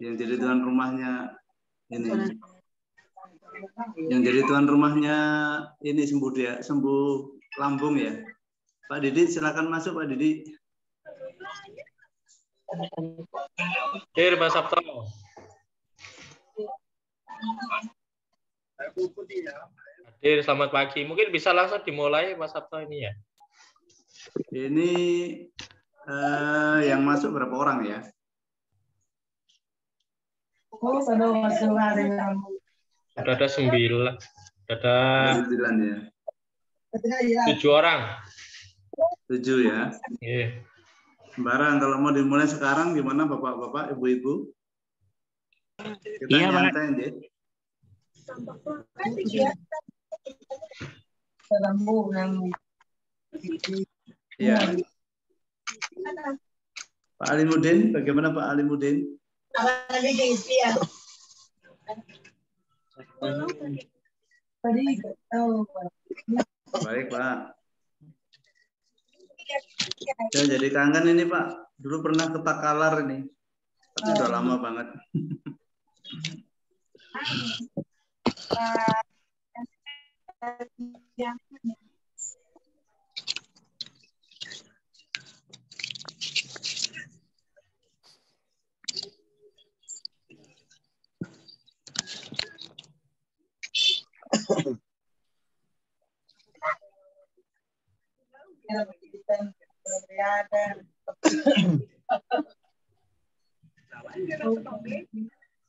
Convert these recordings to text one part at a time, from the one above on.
Yang jadi tuan rumahnya ini. Yang jadi tuan rumahnya ini sembuh lambung ya. Pak Didi, silakan masuk Pak Didi. Hadir Mas Sabto. Hadir, selamat pagi. Mungkin bisa langsung dimulai Mas Sabto ini ya. Ini yang masuk berapa orang ya? Sudah ada 9. Sudah ada 9 ya. 7 orang. 7 ya. Iya. Sembarang kalau mau dimulai sekarang gimana Bapak-bapak, Ibu-ibu? Kita nyantai aja. Ya. Pak Alimuddin, bagaimana Pak Alimuddin? Baik Pak. Ya, jadi kangen ini Pak. Dulu pernah ke Takalar ini. Tapi udah lama banget.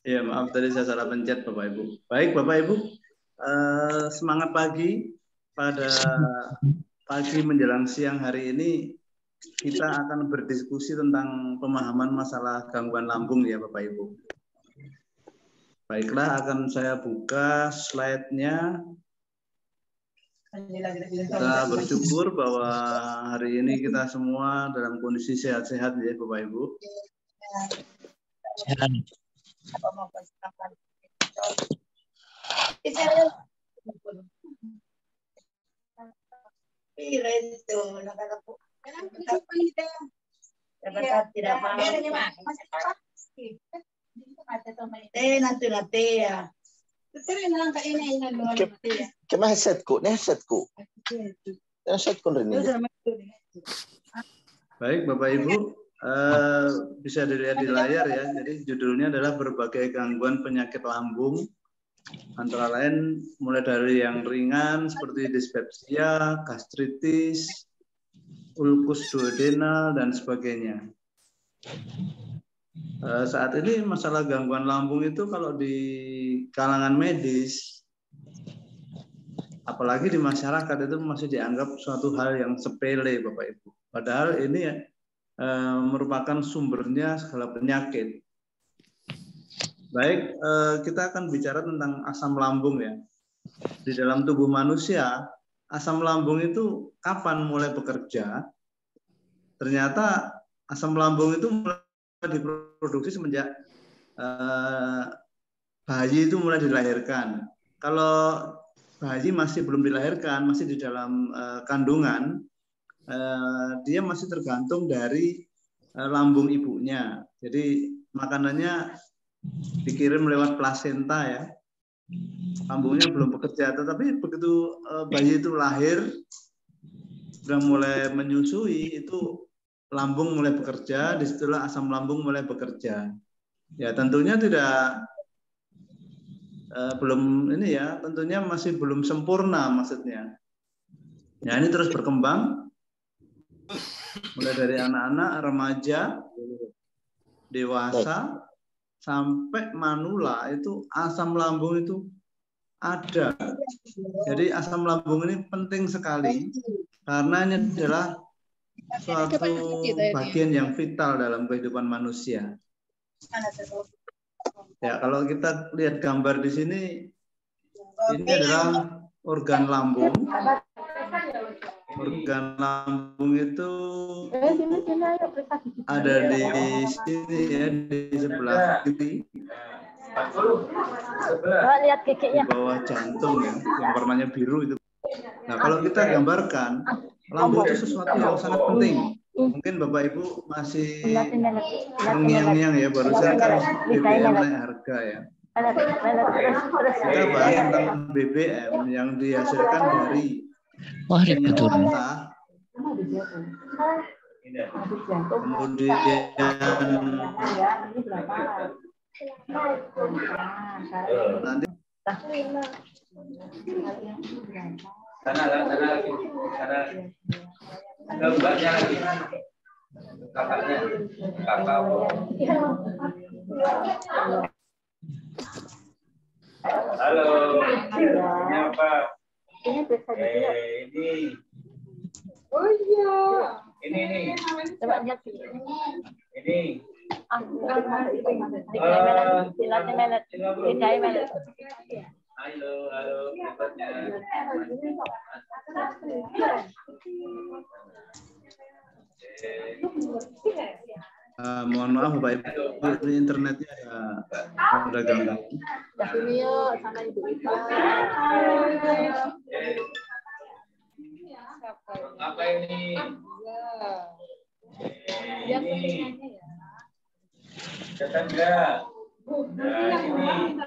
Ya maaf tadi saya salah pencet Bapak Ibu. Baik Bapak Ibu, semangat pagi pada pagi menjelang siang hari ini kita akan berdiskusi tentang pemahaman masalah gangguan lambung ya Bapak Ibu. Baiklah, akan saya buka slide-nya. Kita bersyukur bahwa hari ini kita semua dalam kondisi sehat-sehat ya Bapak Ibu. Kema headsetku, ini headsetku. Headsetku ini. Baik Bapak Ibu, bisa dilihat di layar ya. Jadi judulnya adalah berbagai gangguan penyakit lambung. Antara lain mulai dari yang ringan seperti dispepsia, gastritis, ulkus duodenal dan sebagainya. Saat ini masalah gangguan lambung itu kalau di kalangan medis, apalagi di masyarakat itu masih dianggap suatu hal yang sepele Bapak Ibu. Padahal ini merupakan sumbernya segala penyakit. Baik, kita akan bicara tentang asam lambung ya. Di dalam tubuh manusia, asam lambung itu kapan mulai bekerja? Ternyata asam lambung itu mulai diproduksi semenjak bayi itu mulai dilahirkan. Kalau bayi masih belum dilahirkan, masih di dalam kandungan, dia masih tergantung dari lambung ibunya. Jadi makanannya dikirim lewat plasenta ya. Lambungnya belum bekerja, tetapi begitu bayi itu lahir, sudah mulai menyusui, itu lambung mulai bekerja, disitulah asam lambung mulai bekerja. Ya tentunya belum ini ya, tentunya masih belum sempurna maksudnya. Ya ini terus berkembang, mulai dari anak-anak, remaja, dewasa, sampai manula itu asam lambung itu ada. Jadi asam lambung ini penting sekali karena ini adalah suatu bagian yang vital dalam kehidupan manusia. Ya, kalau kita lihat gambar di sini, ini adalah organ lambung. Organ lambung itu ada di sini ya, di sebelah kiri. Lihat giginya. Di bawah jantung ya, yang warnanya biru itu. Nah, kalau kita gambarkan, lambung itu sesuatu yang sangat penting. Mungkin Bapak Ibu masih terngiang-ngiang ya, barusan kan BBM naik harga ya. Kita bahas tentang BBM yang dihasilkan dari minyak mentah, kemudian nanti Halo, ini apa? Ini. Oh iya. Ini. Coba lihat. Ini. Halo, mohon maaf Bapak Ibu, ini internetnya ada gangguan. sama Ibu Ipa. Apa ini? Ini. Cassandra. Nah, ini.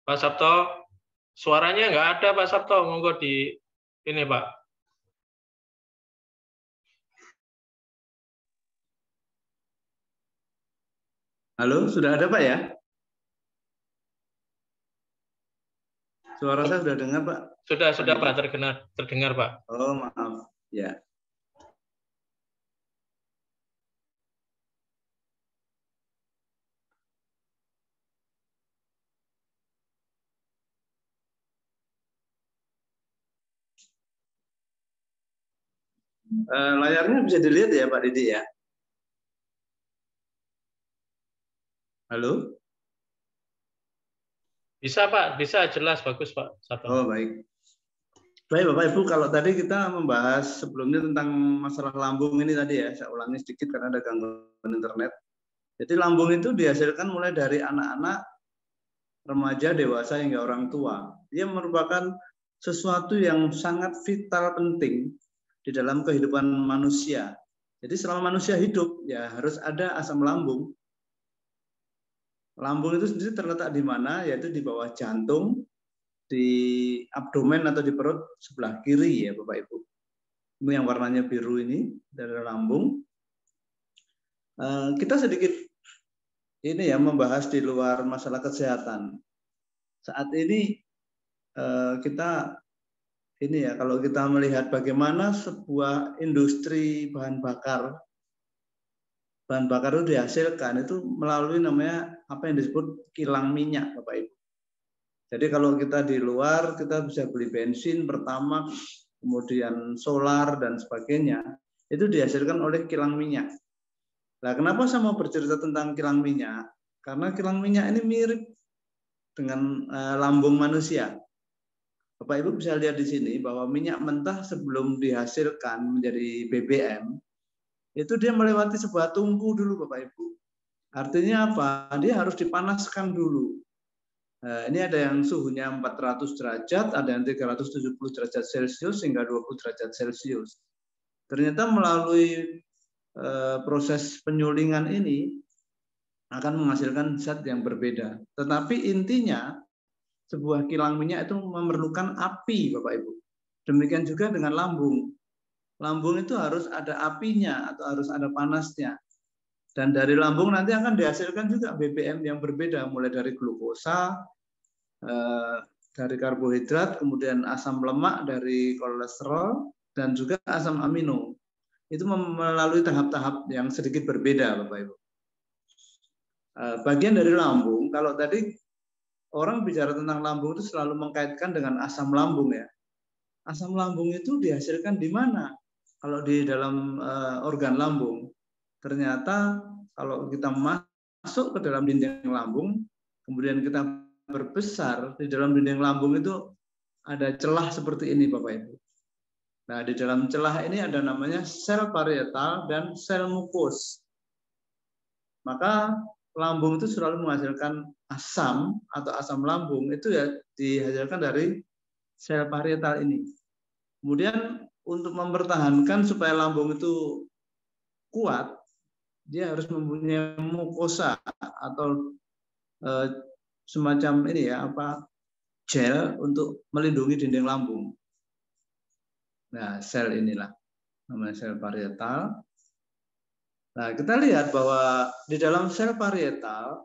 Pak Sabto, suaranya nggak ada Pak Sabto, monggo di ini Pak. Halo, sudah ada Pak ya? Suara saya sudah dengar Pak? Sudah Pak, terdengar Pak. Oh maaf, ya. Layarnya bisa dilihat ya Pak Didi ya? Halo? Bisa Pak, bisa jelas, bagus Pak Sabto. Oh baik. Baik Bapak Ibu, kalau tadi kita membahas sebelumnya tentang masalah lambung ini tadi ya, saya ulangi sedikit karena ada gangguan internet. Jadi lambung itu dihasilkan mulai dari anak-anak, remaja, dewasa hingga orang tua. Dia merupakan sesuatu yang sangat vital penting di dalam kehidupan manusia. Jadi selama manusia hidup ya harus ada asam lambung. Lambung itu sendiri terletak di mana? Yaitu di bawah jantung, di abdomen atau di perut sebelah kiri ya Bapak Ibu. Ini yang warnanya biru ini dari lambung. Kita sedikit ini ya membahas di luar masalah kesehatan. Saat ini kita ini ya kalau kita melihat bagaimana sebuah industri bahan bakar itu dihasilkan itu melalui namanya apa yang disebut kilang minyak Bapak Ibu. Jadi kalau kita di luar kita bisa beli bensin, pertamax, kemudian solar dan sebagainya itu dihasilkan oleh kilang minyak. Nah, kenapa saya mau bercerita tentang kilang minyak? Karena kilang minyak ini mirip dengan lambung manusia. Bapak Ibu bisa lihat di sini bahwa minyak mentah sebelum dihasilkan menjadi BBM, itu dia melewati sebuah tungku dulu Bapak Ibu. Artinya apa? Dia harus dipanaskan dulu. Nah, ini ada yang suhunya 400 derajat, ada yang 370 derajat Celcius hingga 20 derajat Celcius. Ternyata melalui proses penyulingan ini akan menghasilkan zat yang berbeda. Tetapi intinya sebuah kilang minyak itu memerlukan api, Bapak Ibu. Demikian juga dengan lambung. Lambung itu harus ada apinya atau harus ada panasnya. Dan dari lambung nanti akan dihasilkan juga BBM yang berbeda, mulai dari glukosa, dari karbohidrat, kemudian asam lemak dari kolesterol, dan juga asam amino. Itu melalui tahap-tahap yang sedikit berbeda, Bapak Ibu. Bagian dari lambung, kalau tadi orang bicara tentang lambung itu selalu mengkaitkan dengan asam lambung ya. Asam lambung itu dihasilkan di mana? Kalau di dalam organ lambung, ternyata kalau kita masuk ke dalam dinding lambung, kemudian kita berbesar, di dalam dinding lambung itu ada celah seperti ini, Bapak Ibu. Nah, di dalam celah ini ada namanya sel parietal dan sel mukus. Maka lambung itu selalu menghasilkan asam atau asam lambung itu ya dihasilkan dari sel parietal ini. Kemudian untuk mempertahankan supaya lambung itu kuat, dia harus mempunyai mukosa atau semacam ini ya gel untuk melindungi dinding lambung. Nah, sel inilah namanya sel parietal. Nah, kita lihat bahwa di dalam sel parietal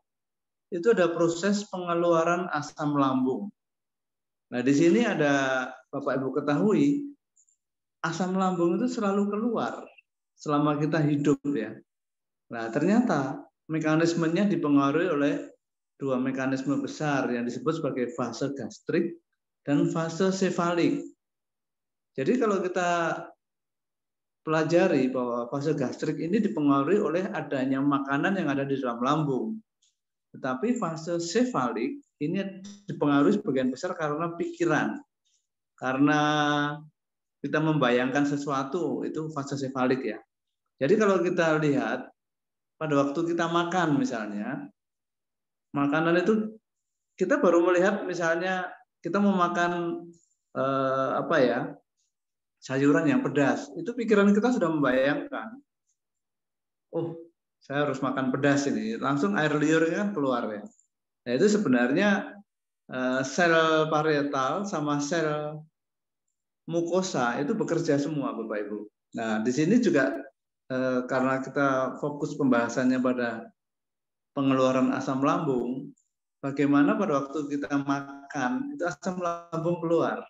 itu ada proses pengeluaran asam lambung. Nah, di sini ada Bapak Ibu ketahui, asam lambung itu selalu keluar selama kita hidup ya. Nah, ternyata mekanismenya dipengaruhi oleh dua mekanisme besar yang disebut sebagai fase gastrik dan fase sefalik. Jadi kalau kita pelajari bahwa fase gastrik ini dipengaruhi oleh adanya makanan yang ada di dalam lambung. Tetapi fase sefalik ini dipengaruhi sebagian besar karena pikiran. Karena kita membayangkan sesuatu, itu fase sefalik ya. Jadi kalau kita lihat pada waktu kita makan misalnya, makanan itu kita baru melihat misalnya kita mau makan sayuran yang pedas, itu pikiran kita sudah membayangkan, oh saya harus makan pedas ini, langsung air liurnya kan keluar ya. Nah itu sebenarnya sel parietal sama sel mukosa itu bekerja semua Bapak Ibu. Nah di sini juga karena kita fokus pembahasannya pada pengeluaran asam lambung, bagaimana pada waktu kita makan itu asam lambung keluar.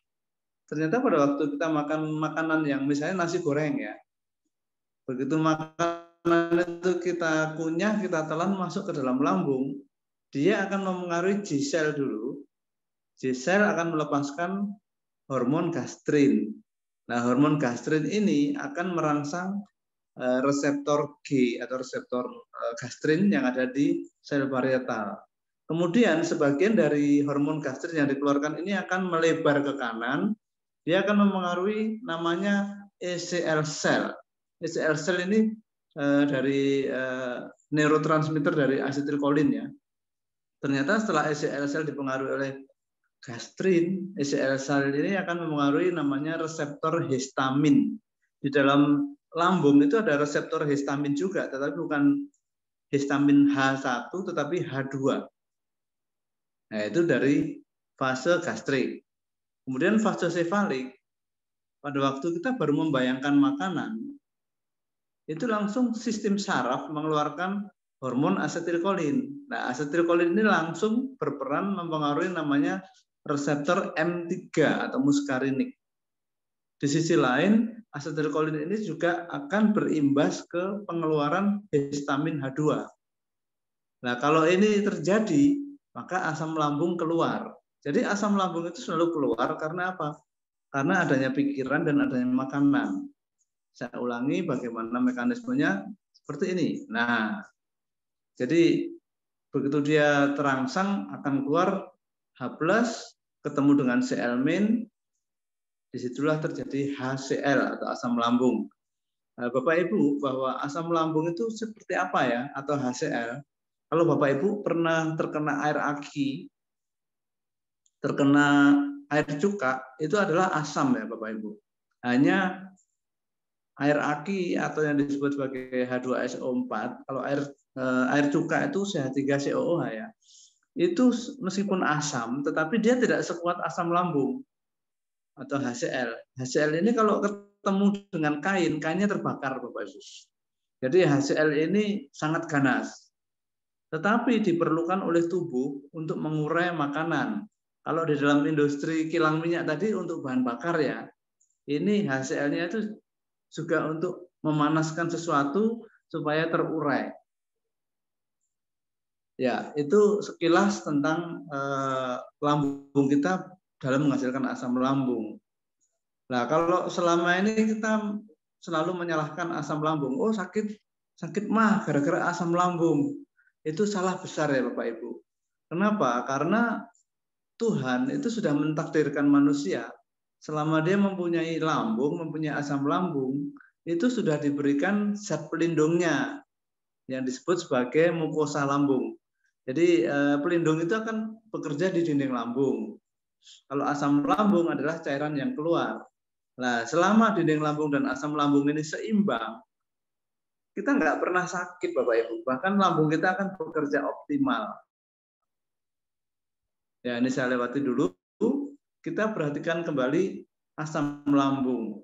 Ternyata pada waktu kita makan makanan yang misalnya nasi goreng ya, begitu makanan itu kita kunyah, kita telan masuk ke dalam lambung, dia akan mempengaruhi G-sel dulu. G-sel akan melepaskan hormon gastrin. Nah, hormon gastrin ini akan merangsang reseptor G atau reseptor gastrin yang ada di sel parietal. Kemudian sebagian dari hormon gastrin yang dikeluarkan ini akan melebar ke kanan. Dia akan mempengaruhi namanya ECL cell. ECL cell ini dari neurotransmitter dari asetilkolin ya. Ternyata setelah ECL cell dipengaruhi oleh gastrin, ECL cell ini akan mempengaruhi namanya reseptor histamin. Di dalam lambung itu ada reseptor histamin juga, tetapi bukan histamin H1 tetapi H2. Nah, itu dari fase gastrik. Kemudian fase sefalik, pada waktu kita baru membayangkan makanan, itu langsung sistem saraf mengeluarkan hormon asetilkolin. Nah, asetilkolin ini langsung berperan mempengaruhi namanya reseptor M3 atau muskarinik. Di sisi lain, asetilkolin ini juga akan berimbas ke pengeluaran histamin H2. Nah, kalau ini terjadi, maka asam lambung keluar. Jadi asam lambung itu selalu keluar karena apa? Karena adanya pikiran dan adanya makanan. Saya ulangi bagaimana mekanismenya seperti ini. Nah, jadi begitu dia terangsang akan keluar H+, ketemu dengan Cl-, disitulah terjadi HCl atau asam lambung. Nah, Bapak Ibu, bahwa asam lambung itu seperti apa ya atau HCl? Kalau Bapak Ibu pernah terkena air aki, terkena air cuka, itu adalah asam ya Bapak Ibu. Hanya air aki atau yang disebut sebagai H2SO4, kalau air cuka itu CH3COOH ya, itu meskipun asam, tetapi dia tidak sekuat asam lambung atau HCl. HCl ini kalau ketemu dengan kain, kainnya terbakar Bapak Ibu. Jadi HCl ini sangat ganas, tetapi diperlukan oleh tubuh untuk mengurai makanan. Kalau di dalam industri kilang minyak tadi untuk bahan bakar ya, ini HCl-nya itu juga untuk memanaskan sesuatu supaya terurai. Ya, itu sekilas tentang lambung kita dalam menghasilkan asam lambung. Nah, kalau selama ini kita selalu menyalahkan asam lambung, oh sakit mah gara-gara asam lambung. Itu salah besar ya Bapak Ibu. Kenapa? Karena Tuhan itu sudah mentakdirkan manusia selama dia mempunyai lambung, mempunyai asam lambung, itu sudah diberikan zat pelindungnya yang disebut sebagai mukosa lambung. Jadi pelindung itu akan bekerja di dinding lambung. Kalau asam lambung adalah cairan yang keluar. Nah, selama dinding lambung dan asam lambung ini seimbang, kita nggak pernah sakit Bapak Ibu. Bahkan lambung kita akan bekerja optimal. Ya, ini saya lewati dulu. Kita perhatikan kembali asam lambung.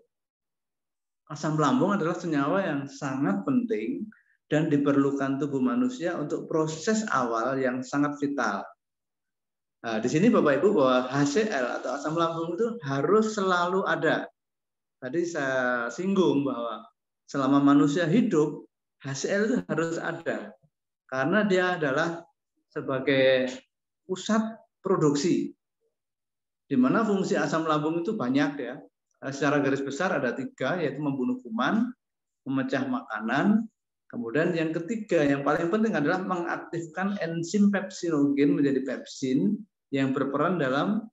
Asam lambung adalah senyawa yang sangat penting dan diperlukan tubuh manusia untuk proses awal yang sangat vital. Nah, di sini Bapak Ibu bahwa HCl atau asam lambung itu harus selalu ada. Tadi saya singgung bahwa selama manusia hidup, HCl itu harus ada. Karena dia adalah sebagai pusat produksi. Di mana fungsi asam lambung itu banyak ya. Secara garis besar ada 3, yaitu membunuh kuman, memecah makanan, kemudian yang ketiga yang paling penting adalah mengaktifkan enzim pepsinogen menjadi pepsin yang berperan dalam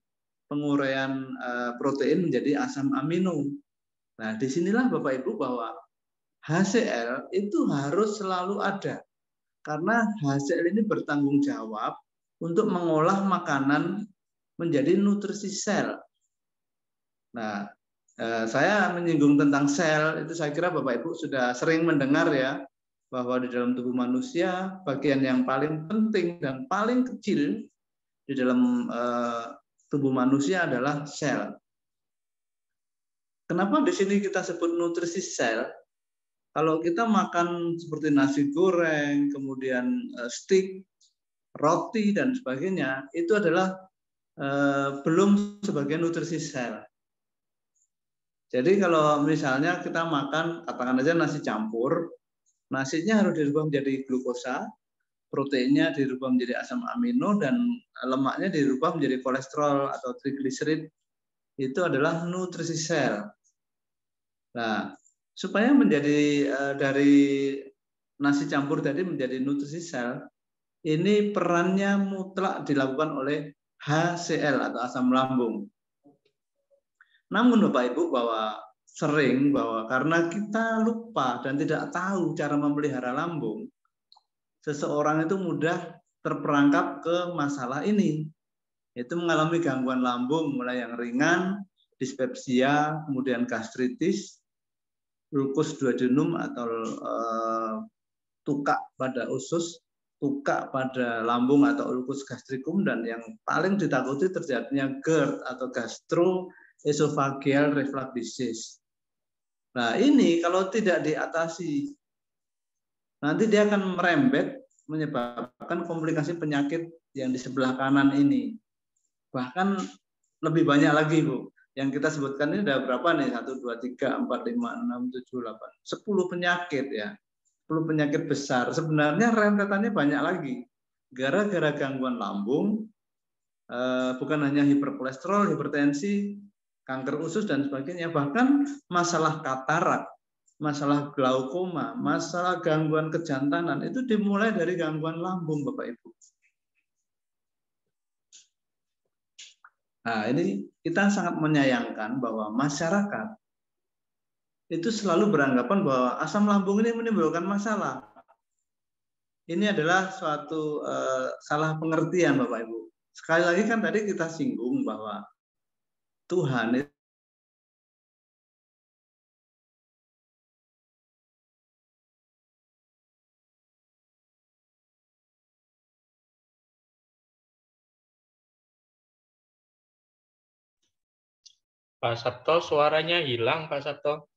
penguraian protein menjadi asam amino. Nah, disinilah Bapak Ibu bahwa HCl itu harus selalu ada karena HCl ini bertanggung jawab untuk mengolah makanan menjadi nutrisi sel. Nah, saya menyinggung tentang sel, itu saya kira Bapak Ibu sudah sering mendengar ya, bahwa di dalam tubuh manusia, bagian yang paling penting dan paling kecil di dalam tubuh manusia adalah sel. Kenapa di sini kita sebut nutrisi sel? Kalau kita makan seperti nasi goreng, kemudian steak, roti, dan sebagainya, itu adalah belum sebagai nutrisi sel. Jadi kalau misalnya kita makan, katakan aja nasi campur, nasinya harus dirubah menjadi glukosa, proteinnya dirubah menjadi asam amino, dan lemaknya dirubah menjadi kolesterol atau trigliserid. Itu adalah nutrisi sel. Nah, supaya menjadi dari nasi campur tadi menjadi nutrisi sel, ini perannya mutlak dilakukan oleh HCl atau asam lambung. Namun Bapak Ibu bahwa karena kita lupa dan tidak tahu cara memelihara lambung, seseorang itu mudah terperangkap ke masalah ini, yaitu mengalami gangguan lambung mulai yang ringan, dispepsia, kemudian gastritis, ulkus duodenum atau tukak pada usus, tukak pada lambung atau ulkus gastricum, dan yang paling ditakuti terjadinya GERD atau gastroesophageal reflux disease. Nah, ini kalau tidak diatasi, nanti dia akan merembet menyebabkan komplikasi penyakit yang di sebelah kanan ini. Bahkan lebih banyak lagi, Bu. Yang kita sebutkan ini ada berapa nih? 1, 2, 3, 4, 5, 6, 7, 8. 10 penyakit ya. 10 penyakit besar. Sebenarnya rentetannya banyak lagi. Gara-gara gangguan lambung, bukan hanya hiperkolesterol, hipertensi, kanker usus, dan sebagainya. Bahkan masalah katarak, masalah glaukoma, masalah gangguan kejantanan, itu dimulai dari gangguan lambung, Bapak Ibu. Nah, ini kita sangat menyayangkan bahwa masyarakat itu selalu beranggapan bahwa asam lambung ini menimbulkan masalah. Ini adalah suatu salah pengertian, Bapak Ibu. Sekali lagi kan tadi kita singgung bahwa Tuhan Pak Sabto, suaranya hilang, Pak Sabto.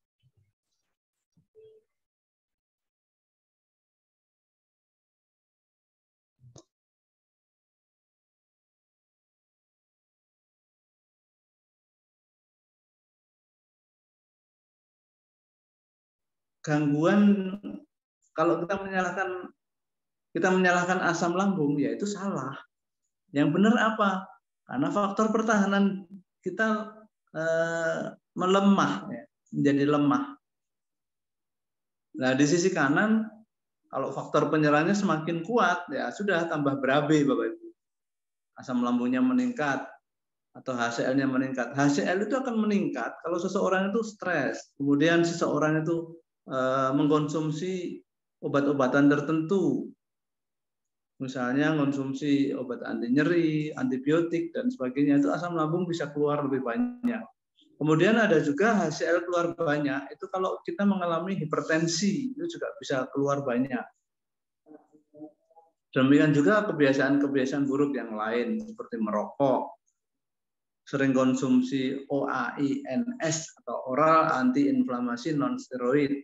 gangguan, kalau kita menyalahkan asam lambung, ya itu salah. Yang benar apa? Karena faktor pertahanan kita melemah, ya, menjadi lemah. Nah, di sisi kanan, kalau faktor penyerangnya semakin kuat, ya sudah tambah berabe, Bapak Ibu. Asam lambungnya meningkat, atau HCL-nya meningkat. HCL itu akan meningkat kalau seseorang itu stres, kemudian seseorang itu mengkonsumsi obat-obatan tertentu, misalnya konsumsi obat anti nyeri, antibiotik, dan sebagainya, itu asam lambung bisa keluar lebih banyak. Kemudian ada juga HCL keluar banyak, itu kalau kita mengalami hipertensi, itu juga bisa keluar banyak. Demikian juga kebiasaan-kebiasaan buruk yang lain, seperti merokok, sering konsumsi OAINS atau oral anti-inflamasi non-steroid,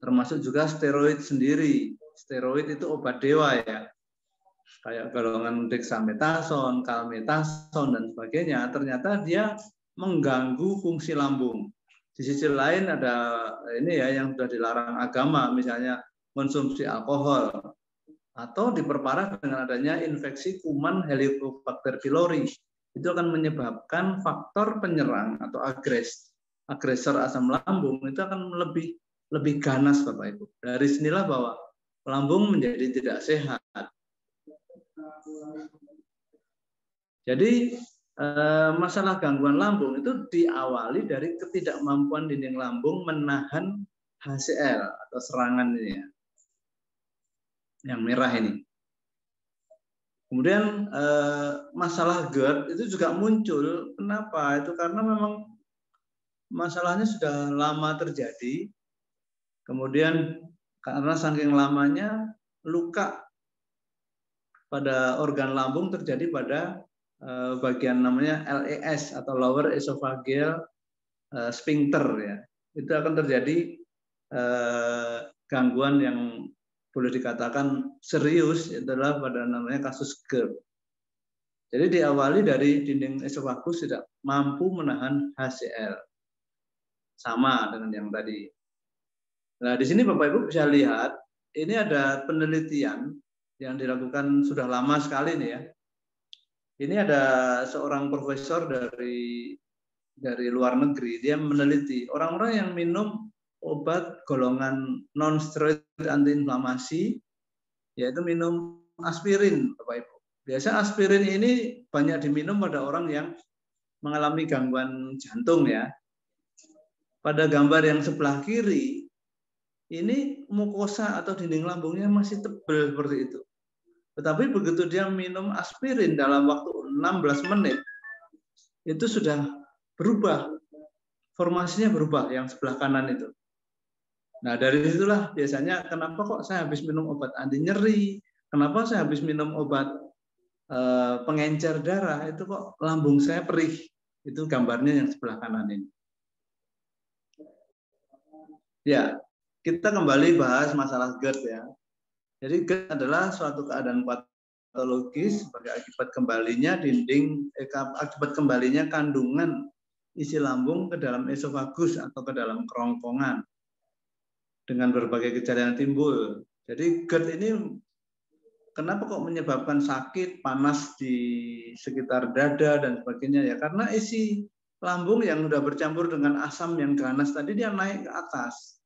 termasuk juga steroid sendiri. Steroid itu obat dewa ya, kayak golongan dexamethasone, kalmethasone, dan sebagainya. Ternyata dia mengganggu fungsi lambung. Di sisi lain ada ini ya yang sudah dilarang agama, misalnya konsumsi alkohol, atau diperparah dengan adanya infeksi kuman Helicobacter pylori. Itu akan menyebabkan faktor penyerang atau agresor asam lambung itu akan lebih ganas, Bapak Ibu. Dari sinilah bahwa lambung menjadi tidak sehat. Jadi masalah gangguan lambung itu diawali dari ketidakmampuan dinding lambung menahan HCl atau serangan ini ya, yang merah ini. Kemudian masalah GERD itu juga muncul. Kenapa? Itu karena memang masalahnya sudah lama terjadi. Kemudian karena saking lamanya luka pada organ lambung terjadi pada bagian namanya LES atau lower esophageal sphincter ya. Itu akan terjadi gangguan yang boleh dikatakan serius, adalah pada namanya kasus GERD. Jadi diawali dari dinding esofagus tidak mampu menahan HCl. Sama dengan yang tadi. Nah, di sini Bapak Ibu bisa lihat, ini ada penelitian yang dilakukan sudah lama sekali nih ya. Ini ada seorang profesor dari luar negeri, dia meneliti orang-orang yang minum obat golongan non-steroid antiinflamasi, yaitu minum aspirin, Bapak Ibu. Biasa aspirin ini banyak diminum pada orang yang mengalami gangguan jantung ya. Pada gambar yang sebelah kiri, ini mukosa atau dinding lambungnya masih tebal seperti itu. Tetapi begitu dia minum aspirin dalam waktu 16 menit, itu sudah berubah. Formasinya berubah yang sebelah kanan itu. Nah, dari situlah biasanya kenapa kok saya habis minum obat anti nyeri, kenapa saya habis minum obat pengencer darah, itu kok lambung saya perih. Itu gambarnya yang sebelah kanan ini. Ya, kita kembali bahas masalah GERD ya. Jadi GERD adalah suatu keadaan patologis sebagai akibat kembalinya kandungan isi lambung ke dalam esofagus atau ke dalam kerongkongan dengan berbagai gejala yang timbul. Jadi GERD ini kenapa kok menyebabkan sakit, panas di sekitar dada dan sebagainya ya? Karena isi lambung yang sudah bercampur dengan asam yang ganas tadi dia naik ke atas.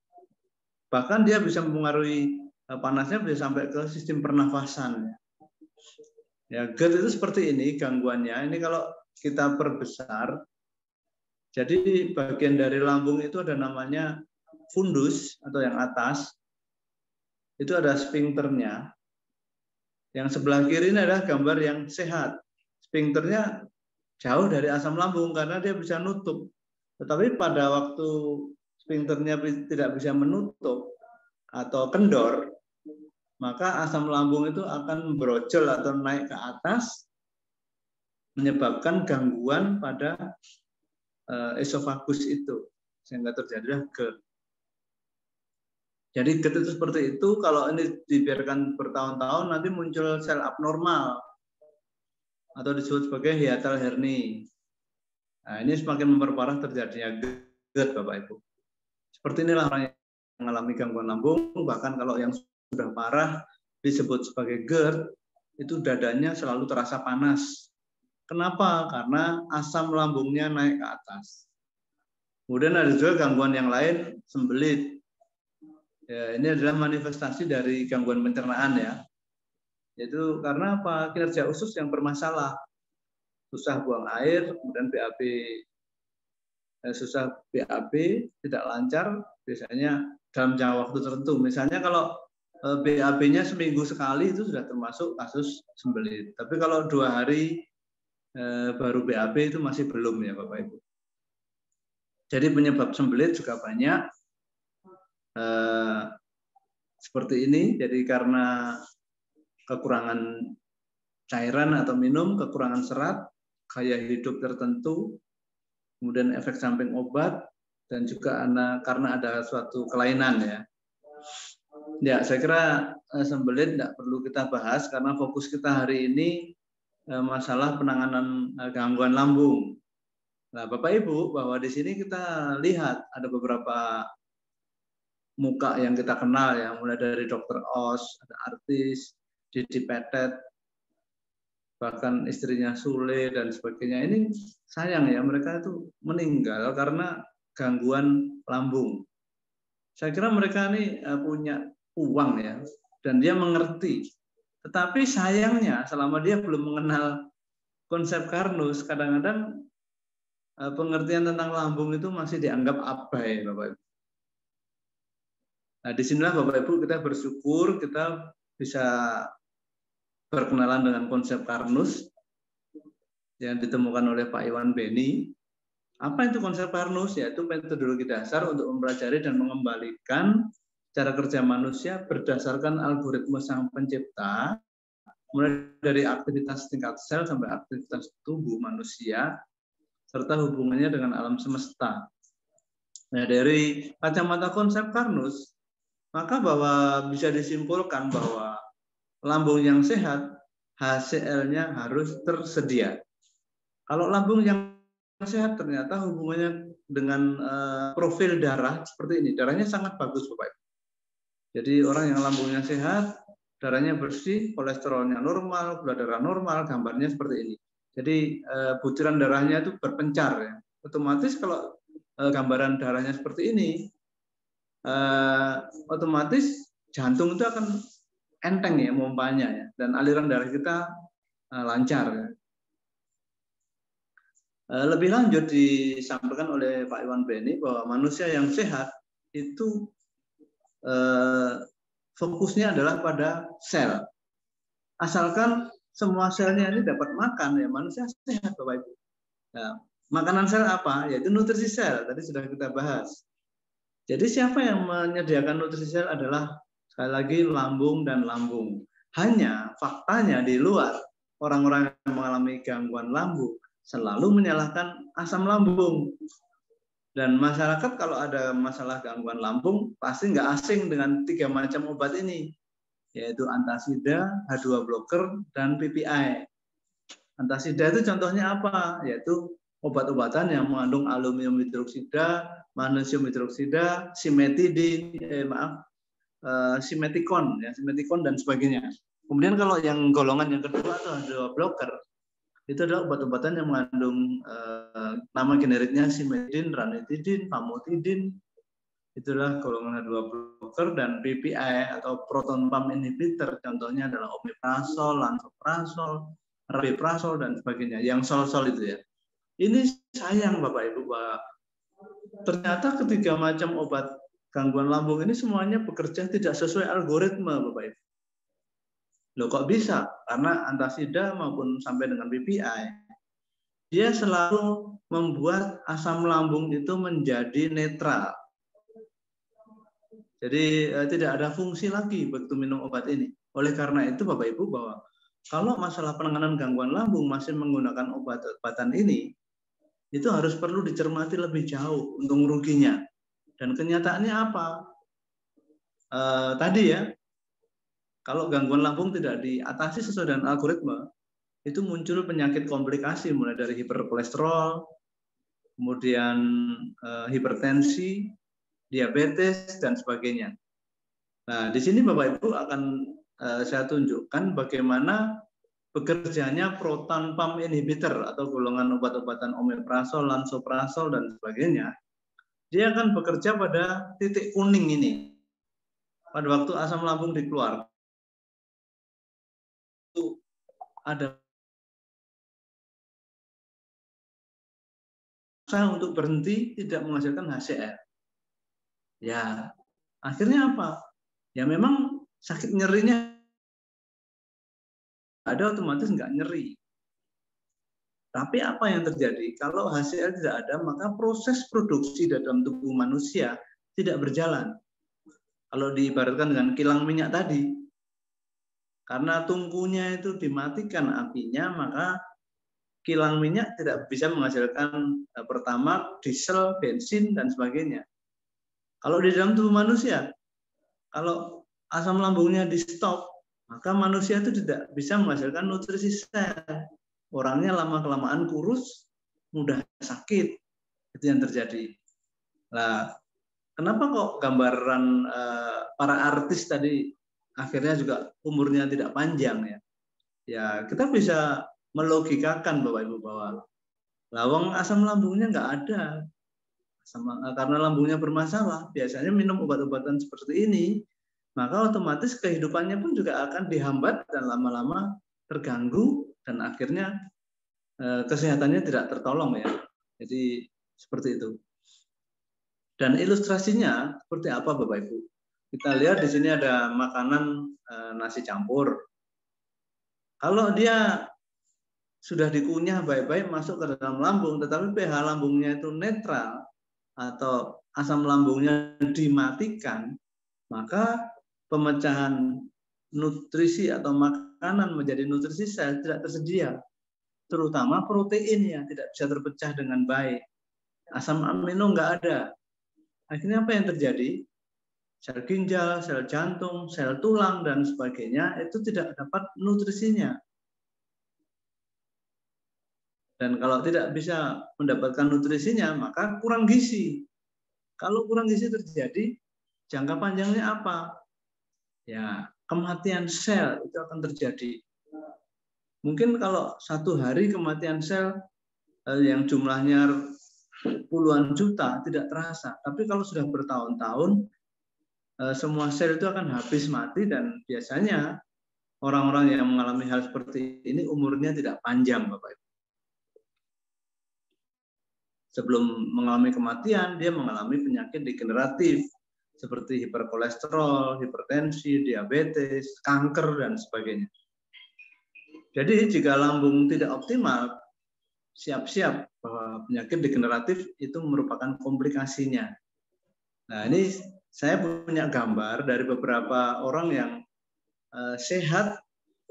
Bahkan dia bisa mempengaruhi panasnya bisa sampai ke sistem pernafasan. Ya, GERD itu seperti ini gangguannya. Ini kalau kita perbesar, jadi bagian dari lambung itu ada namanya fundus atau yang atas. Itu ada sphincternya. Yang sebelah kiri ini adalah gambar yang sehat. Sphincternya jauh dari asam lambung karena dia bisa nutup. Tetapi pada waktu sphincternya tidak bisa menutup atau kendor, maka asam lambung itu akan brojol atau naik ke atas, menyebabkan gangguan pada esofagus itu, sehingga terjadilah GERD. Jadi GERD itu seperti itu, kalau ini dibiarkan bertahun-tahun nanti muncul sel abnormal atau disebut sebagai hiatal hernia. Nah, ini semakin memperparah terjadinya GERD, Bapak Ibu. Seperti inilah orangnya. mengalami gangguan lambung, bahkan kalau yang sudah parah disebut sebagai GERD, itu dadanya selalu terasa panas. Kenapa? Karena asam lambungnya naik ke atas. Kemudian ada juga gangguan yang lain, sembelit. Ya, ini adalah manifestasi dari gangguan pencernaan ya. Yaitu karena apa? Kinerja usus yang bermasalah. Susah buang air, kemudian BAB susah BAB, tidak lancar, biasanya dalam jangka waktu tertentu. Misalnya kalau BAB-nya seminggu sekali itu sudah termasuk kasus sembelit. Tapi kalau 2 hari baru BAB itu masih belum ya Bapak Ibu. Jadi penyebab sembelit juga banyak. Seperti ini, jadi karena kekurangan cairan atau minum, kekurangan serat, gaya hidup tertentu, kemudian efek samping obat, dan juga karena ada suatu kelainan ya. Ya, saya kira sembelit tidak perlu kita bahas karena fokus kita hari ini masalah penanganan gangguan lambung. Nah, Bapak Ibu, bahwa di sini kita lihat ada beberapa muka yang kita kenal ya, mulai dari Dr. Oz, ada artis, Didi Petet, bahkan istrinya Sule dan sebagainya. Ini sayang ya, mereka itu meninggal karena gangguan lambung. Saya kira mereka ini punya uang ya, dan dia mengerti. Tetapi sayangnya selama dia belum mengenal konsep Karnus, kadang-kadang pengertian tentang lambung itu masih dianggap abai, Bapak Ibu. Nah, disinilah Bapak Ibu kita bersyukur kita bisa berkenalan dengan konsep Karnus yang ditemukan oleh Pak Iwan Beni. Apa itu konsep Karnus? Yaitu metodologi dasar untuk mempelajari dan mengembalikan cara kerja manusia berdasarkan algoritma sang pencipta, mulai dari aktivitas tingkat sel sampai aktivitas tubuh manusia, serta hubungannya dengan alam semesta. Nah, dari kacamata konsep Karnus, maka bahwa bisa disimpulkan bahwa lambung yang sehat, HCl-nya harus tersedia. Kalau lambung yang sehat ternyata hubungannya dengan profil darah seperti ini. Darahnya sangat bagus, Bapak Ibu. Jadi orang yang lambungnya sehat, darahnya bersih, kolesterolnya normal, gula darah normal, gambarnya seperti ini. Jadi butiran darahnya itu berpencar ya. Otomatis kalau gambaran darahnya seperti ini, otomatis jantung itu akan enteng ya mompanya ya, dan aliran darah kita lancar ya. Lebih lanjut disampaikan oleh Pak Iwan Beni bahwa manusia yang sehat itu fokusnya adalah pada sel. Asalkan semua selnya ini dapat makan ya manusia sehat, Bapak Ibu. Nah, makanan sel apa? Yaitu nutrisi sel. Tadi sudah kita bahas. Jadi siapa yang menyediakan nutrisi sel adalah sekali lagi lambung dan lambung. Hanya faktanya di luar orang-orang yang mengalami gangguan lambung selalu menyalahkan asam lambung. Dan masyarakat kalau ada masalah gangguan lambung pasti nggak asing dengan 3 macam obat ini, yaitu antasida, H2 blocker, dan PPI. Antasida itu contohnya apa? Yaitu obat-obatan yang mengandung aluminium hidroksida, magnesium hidroksida, simetikon, ya, simetikon dan sebagainya. Kemudian kalau yang golongan yang kedua itu H2 blocker, itu adalah obat-obatan yang mengandung nama generiknya simedin, ranitidin, famotidin. Itulah golongan H2 blocker. Dan PPI atau proton pump inhibitor, contohnya adalah omeprazol, lansoprazol, rabeprazol dan sebagainya. Yang sol-sol itu ya. Ini sayang Bapak Ibu bahwa ternyata 3 macam obat gangguan lambung ini semuanya bekerja tidak sesuai algoritma, Bapak Ibu. Loh kok bisa? Karena antasida maupun sampai dengan PPI, dia selalu membuat asam lambung itu menjadi netral. Jadi tidak ada fungsi lagi begitu minum obat ini. Oleh karena itu Bapak Ibu bahwa kalau masalah penanganan gangguan lambung masih menggunakan obat-obatan ini, itu harus perlu dicermati lebih jauh untung ruginya. Dan kenyataannya apa? Tadi ya, kalau gangguan lambung tidak diatasi sesuai dengan algoritma, itu muncul penyakit komplikasi mulai dari hiperkolesterol, kemudian hipertensi, diabetes, dan sebagainya. Nah, di sini Bapak Ibu akan saya tunjukkan bagaimana bekerjanya proton pump inhibitor atau golongan obat-obatan omeprazol, lansoprazol, dan sebagainya. Dia akan bekerja pada titik kuning ini. Pada waktu asam lambung dikeluarkan, itu ada untuk berhenti tidak menghasilkan HCl. Ya, akhirnya apa? Ya memang sakit nyerinya ada, otomatis nggak nyeri. Tapi apa yang terjadi? Kalau HCl tidak ada, maka proses produksi dalam tubuh manusia tidak berjalan. Kalau diibaratkan dengan kilang minyak tadi, karena tungkunya itu dimatikan apinya, maka kilang minyak tidak bisa menghasilkan pertamax, diesel, bensin, dan sebagainya. Kalau di dalam tubuh manusia, kalau asam lambungnya di stop, maka manusia itu tidak bisa menghasilkan nutrisi sel. Orangnya lama-kelamaan kurus, mudah sakit. Itu yang terjadi. Nah, kenapa kok gambaran para artis tadi akhirnya juga umurnya tidak panjang ya? Ya, kita bisa melogikakan Bapak Ibu bahwa lawang asam lambungnya nggak ada. Karena lambungnya bermasalah, biasanya minum obat-obatan seperti ini, maka otomatis kehidupannya pun juga akan dihambat dan lama-lama terganggu dan akhirnya kesehatannya tidak tertolong ya. Jadi seperti itu. Dan ilustrasinya seperti apa Bapak Ibu? Kita lihat di sini ada makanan nasi campur. Kalau dia sudah dikunyah baik-baik masuk ke dalam lambung, tetapi pH lambungnya itu netral atau asam lambungnya dimatikan, maka pemecahan nutrisi atau makanan menjadi nutrisi sel tidak tersedia. Terutama proteinnya tidak bisa terpecah dengan baik. Asam amino nggak ada. Akhirnya apa yang terjadi? Sel ginjal, sel jantung, sel tulang, dan sebagainya itu tidak dapat nutrisinya. Dan kalau tidak bisa mendapatkan nutrisinya, maka kurang gizi. Kalau kurang gizi terjadi, jangka panjangnya apa? Ya, kematian sel itu akan terjadi. Mungkin kalau satu hari kematian sel yang jumlahnya puluhan juta tidak terasa. Tapi kalau sudah bertahun-tahun, semua sel itu akan habis mati dan biasanya orang-orang yang mengalami hal seperti ini umurnya tidak panjang, Bapak Ibu. Sebelum mengalami kematian, dia mengalami penyakit degeneratif seperti hiperkolesterol, hipertensi, diabetes, kanker, dan sebagainya. Jadi jika lambung tidak optimal, siap-siap bahwa penyakit degeneratif itu merupakan komplikasinya. Nah, ini saya punya gambar dari beberapa orang yang sehat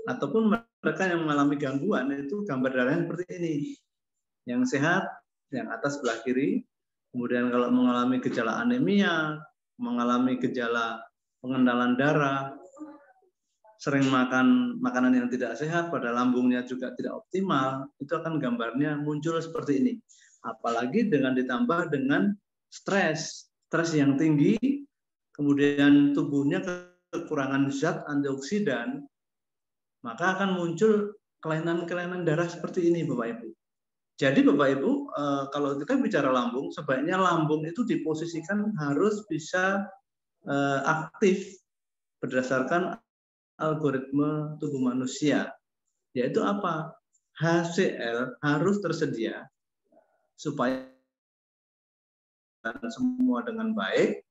ataupun mereka yang mengalami gangguan, itu gambar darahnya seperti ini. Yang sehat, yang atas sebelah kiri, kemudian kalau mengalami gejala anemia, mengalami gejala pengendalan darah, sering makan makanan yang tidak sehat, pada lambungnya juga tidak optimal, itu akan gambarnya muncul seperti ini. Apalagi dengan ditambah dengan stres yang tinggi, kemudian tubuhnya kekurangan zat antioksidan, maka akan muncul kelainan-kelainan darah seperti ini, Bapak Ibu. Jadi Bapak Ibu, kalau kita bicara lambung, sebaiknya lambung itu diposisikan harus bisa aktif berdasarkan algoritma tubuh manusia. Yaitu apa? HCl harus tersedia supaya semua dengan baik.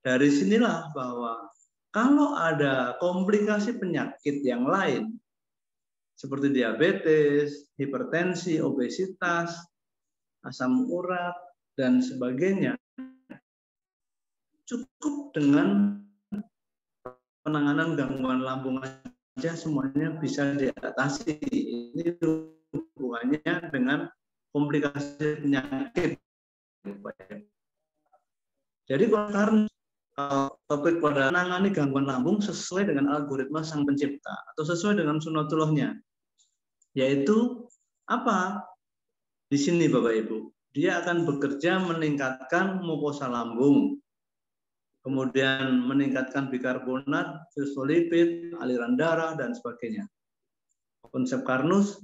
Dari sinilah bahwa kalau ada komplikasi penyakit yang lain, seperti diabetes, hipertensi, obesitas, asam urat, dan sebagainya, cukup dengan penanganan gangguan lambung saja semuanya bisa diatasi. Ini hubungannya dengan komplikasi penyakit. Jadi karena topik pada menangani gangguan lambung sesuai dengan algoritma Sang Pencipta atau sesuai dengan sunatullahnya. Yaitu apa? Di sini Bapak Ibu, dia akan bekerja meningkatkan mukosa lambung, kemudian meningkatkan bikarbonat, fosfolipid, aliran darah, dan sebagainya. Konsep Karnus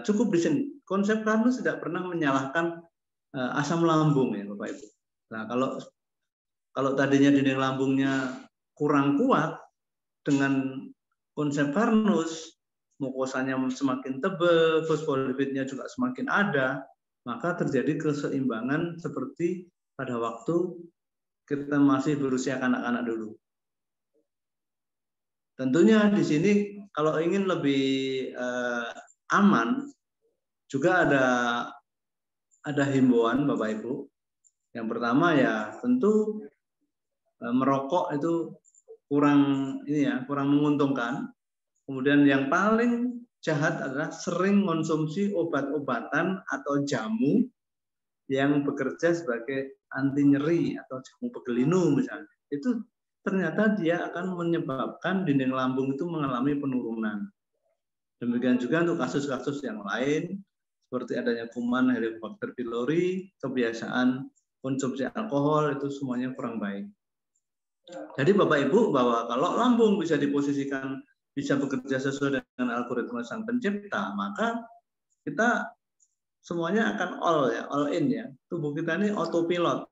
cukup di sini. Konsep Karnus tidak pernah menyalahkan asam lambung ya Bapak Ibu. Nah, kalau tadinya dinding lambungnya kurang kuat, dengan konsep Karnus, mukosanya semakin tebal, fosfolipidnya juga semakin ada, maka terjadi keseimbangan seperti pada waktu kita masih berusia kanak-kanak dulu. Tentunya di sini kalau ingin lebih aman, juga ada himbauan Bapak Ibu. Yang pertama ya tentu merokok itu kurang menguntungkan. Kemudian yang paling jahat adalah sering mengonsumsi obat-obatan atau jamu yang bekerja sebagai anti nyeri atau jamu pegelinu misalnya. Itu ternyata dia akan menyebabkan dinding lambung itu mengalami penurunan. Demikian juga untuk kasus-kasus yang lain seperti adanya kuman Helicobacter pylori, kebiasaan konsumsi alkohol itu semuanya kurang baik. Jadi Bapak Ibu bahwa kalau lambung bisa diposisikan bisa bekerja sesuai dengan algoritma Sang Pencipta, maka kita semuanya akan all in ya. Tubuh kita ini autopilot,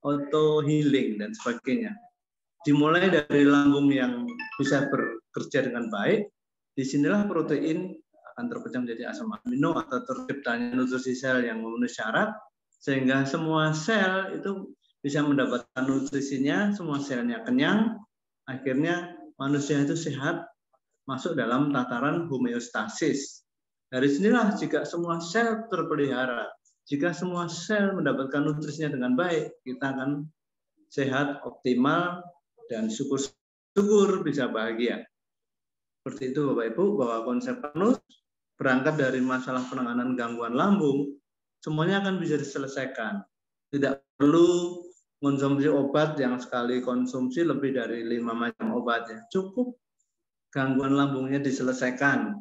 auto healing dan sebagainya. Dimulai dari lambung yang bisa bekerja dengan baik, disinilah protein akan terpecah menjadi asam amino atau terciptanya nutrisi sel yang memenuhi syarat, sehingga semua sel itu bisa mendapatkan nutrisinya, semua selnya kenyang, akhirnya manusia itu sehat, masuk dalam tataran homeostasis. Dari sinilah jika semua sel terpelihara, jika semua sel mendapatkan nutrisinya dengan baik, kita akan sehat, optimal, dan syukur-syukur bisa bahagia. Seperti itu Bapak Ibu, bahwa konsep Karnus berangkat dari masalah penanganan gangguan lambung, semuanya akan bisa diselesaikan. Tidak perlu konsumsi obat yang sekali konsumsi lebih dari 5 macam obatnya. Cukup gangguan lambungnya diselesaikan.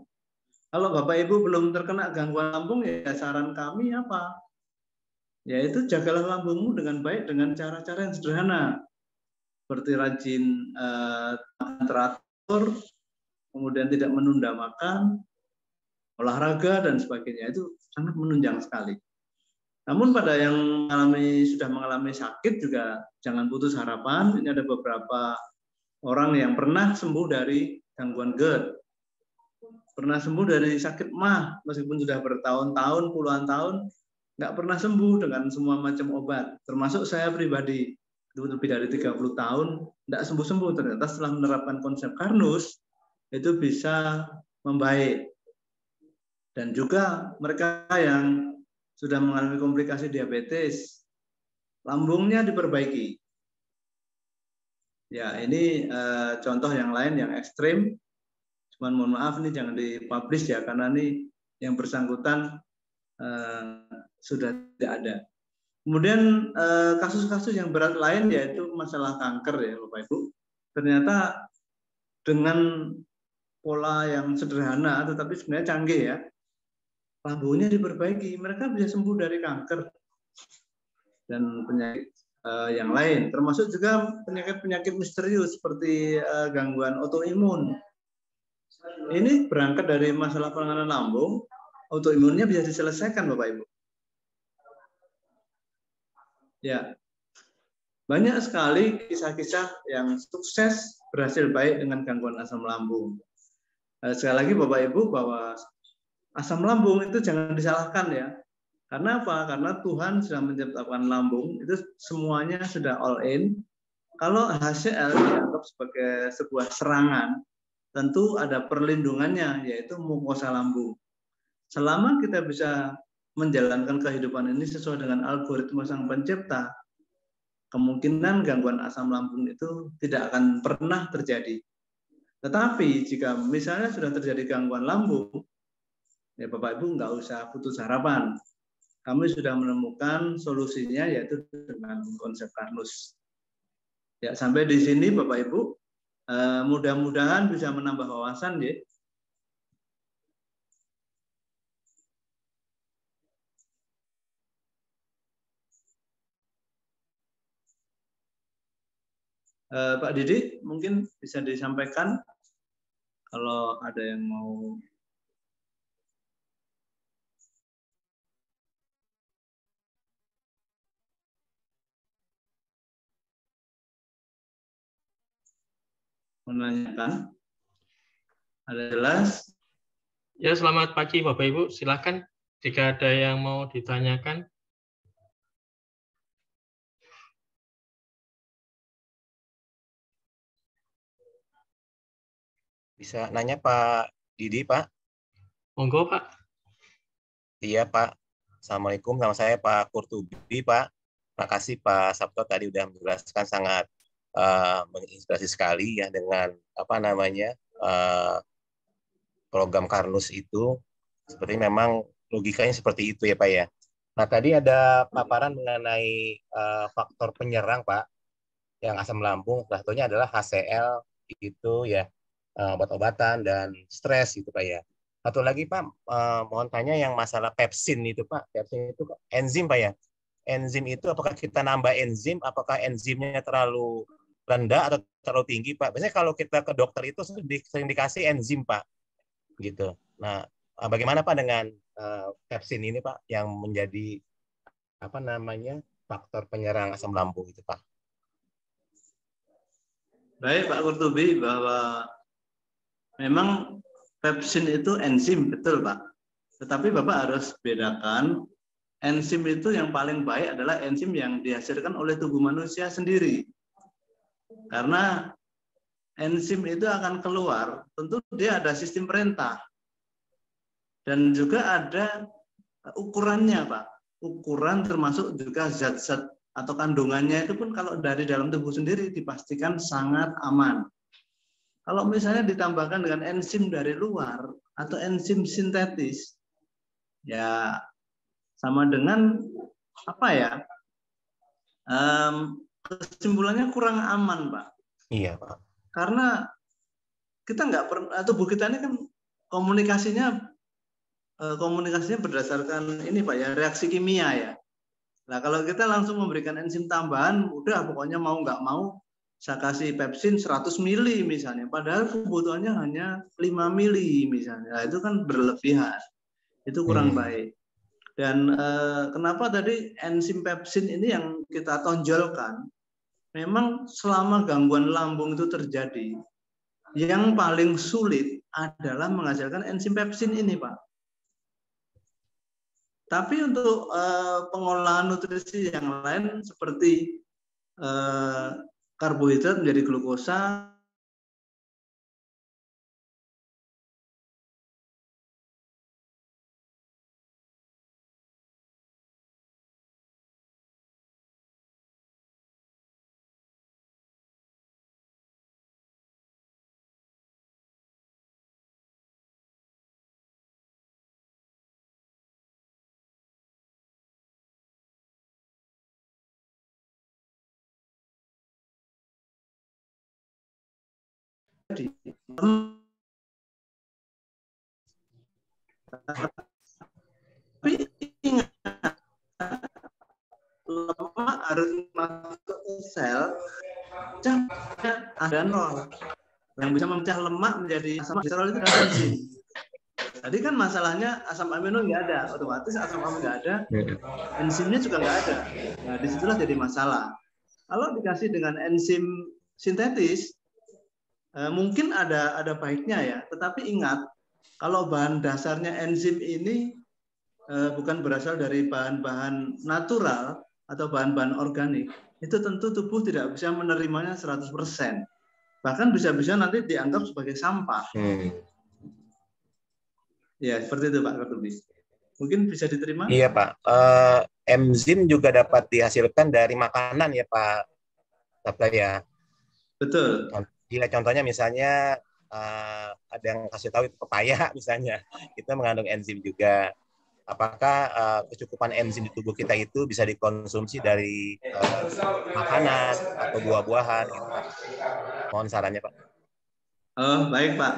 Kalau Bapak Ibu belum terkena gangguan lambung, ya saran kami apa? Yaitu jagalah lambungmu dengan baik dengan cara-cara yang sederhana. Seperti rajin teratur, kemudian tidak menunda makan, olahraga, dan sebagainya. Itu sangat menunjang sekali. Namun pada yang sudah mengalami sakit juga jangan putus harapan. Ini ada beberapa orang yang pernah sembuh dari gangguan GERD, pernah sembuh dari sakit MAH, meskipun sudah bertahun-tahun, puluhan tahun, nggak pernah sembuh dengan semua macam obat. Termasuk saya pribadi, itu lebih dari 30 tahun, nggak sembuh-sembuh. Ternyata setelah menerapkan konsep Karnus, itu bisa membaik. Dan juga mereka yang sudah mengalami komplikasi diabetes, lambungnya diperbaiki. Ya, ini contoh yang lain yang ekstrim. Cuman mohon maaf ini jangan dipublish ya, karena ini yang bersangkutan sudah tidak ada. Kemudian kasus-kasus yang berat lain yaitu masalah kanker ya Bapak Ibu. Ternyata dengan pola yang sederhana tetapi sebenarnya canggih ya, lambungnya diperbaiki, mereka bisa sembuh dari kanker dan penyakit yang lain, termasuk juga penyakit-penyakit misterius seperti gangguan autoimun. Ini berangkat dari masalah penanganan lambung, autoimunnya bisa diselesaikan Bapak Ibu. Ya, banyak sekali kisah-kisah yang sukses berhasil baik dengan gangguan asam lambung. Sekali lagi Bapak Ibu bahwa asam lambung itu jangan disalahkan ya. Karena apa? Karena Tuhan sudah menciptakan lambung, itu semuanya sudah all in. Kalau HCl dianggap sebagai sebuah serangan, tentu ada perlindungannya, yaitu mukosa lambung. Selama kita bisa menjalankan kehidupan ini sesuai dengan algoritma Sang Pencipta, kemungkinan gangguan asam lambung itu tidak akan pernah terjadi. Tetapi jika misalnya sudah terjadi gangguan lambung, ya Bapak Ibu nggak usah putus harapan. Kami sudah menemukan solusinya yaitu dengan konsep Karnus. Ya, sampai di sini Bapak Ibu, mudah-mudahan bisa menambah wawasan ya. Pak Didi mungkin bisa disampaikan kalau ada yang mau. Menanyakan, ada jelas? Ya, selamat pagi Bapak Ibu. Silakan jika ada yang mau ditanyakan. Bisa nanya Pak Didi, Pak? Monggo, Pak. Iya, Pak. Assalamualaikum, nama saya Pak Kurtubi, Pak. Terima kasih Pak Sabto tadi udah menjelaskan sangat menginspirasi sekali ya dengan program Karnus itu. Seperti memang logikanya seperti itu ya Pak ya. Nah tadi ada paparan mengenai faktor penyerang Pak, yang asam lambung, salah satunya adalah HCl itu ya, obat-obatan dan stres gitu Pak ya. Satu lagi Pak, mohon tanya yang masalah pepsin itu Pak. Pepsin itu enzim Pak ya. Enzim itu apakah kita nambah enzim, apakah enzimnya terlalu rendah atau terlalu tinggi Pak? Biasanya kalau kita ke dokter itu sering dikasih enzim Pak, gitu. Nah, bagaimana Pak dengan pepsin ini Pak yang menjadi faktor penyerang asam lambung itu Pak? Baik Pak Kurtubi, bahwa memang pepsin itu enzim, betul Pak. Tetapi Bapak harus bedakan, enzim itu yang paling baik adalah enzim yang dihasilkan oleh tubuh manusia sendiri. Karena enzim itu akan keluar, tentu dia ada sistem perintah. Dan juga ada ukurannya Pak. Ukuran termasuk juga zat-zat atau kandungannya itu pun kalau dari dalam tubuh sendiri dipastikan sangat aman. Kalau misalnya ditambahkan dengan enzim dari luar atau enzim sintetis, ya sama dengan kesimpulannya kurang aman Pak. Iya Pak. Karena kita nggak pernah, tubuh kita ini kan komunikasinya berdasarkan ini Pak ya, reaksi kimia ya. Nah kalau kita langsung memberikan enzim tambahan, udah pokoknya mau nggak mau saya kasih pepsin 100 mili misalnya, padahal kebutuhannya hanya 5 mili misalnya. Nah, itu kan berlebihan, itu kurang baik. Dan kenapa tadi enzim pepsin ini yang kita tonjolkan? Memang selama gangguan lambung itu terjadi, yang paling sulit adalah menghasilkan enzim pepsin ini Pak. Tapi untuk pengolahan nutrisi yang lain seperti karbohidrat menjadi glukosa, tapi ingat, lemak harus masuk ke sel, ada nol. Yang bisa memecah lemak menjadi asam glikserol itu adalah enzim. Tadi kan masalahnya asam amino nggak ada, otomatis asam amino nggak ada, enzimnya juga nggak ada. Nah disitulah jadi masalah. Kalau dikasih dengan enzim sintetis, mungkin ada baiknya ya. Tetapi ingat, kalau bahan dasarnya enzim ini bukan berasal dari bahan-bahan natural atau bahan-bahan organik, itu tentu tubuh tidak bisa menerimanya 100%. Bahkan bisa-bisa nanti dianggap sebagai sampah. Ya, seperti itu Pak Kurtubi. Mungkin bisa diterima? Iya Pak. Enzim juga dapat dihasilkan dari makanan ya Pak Sabta ya. Betul. Iya, contohnya misalnya ada yang kasih tahu itu pepaya misalnya, itu mengandung enzim juga. Apakah kecukupan enzim di tubuh kita itu bisa dikonsumsi dari makanan atau buah-buahan? Gitu, Pak. Mohon sarannya Pak. Oh baik Pak.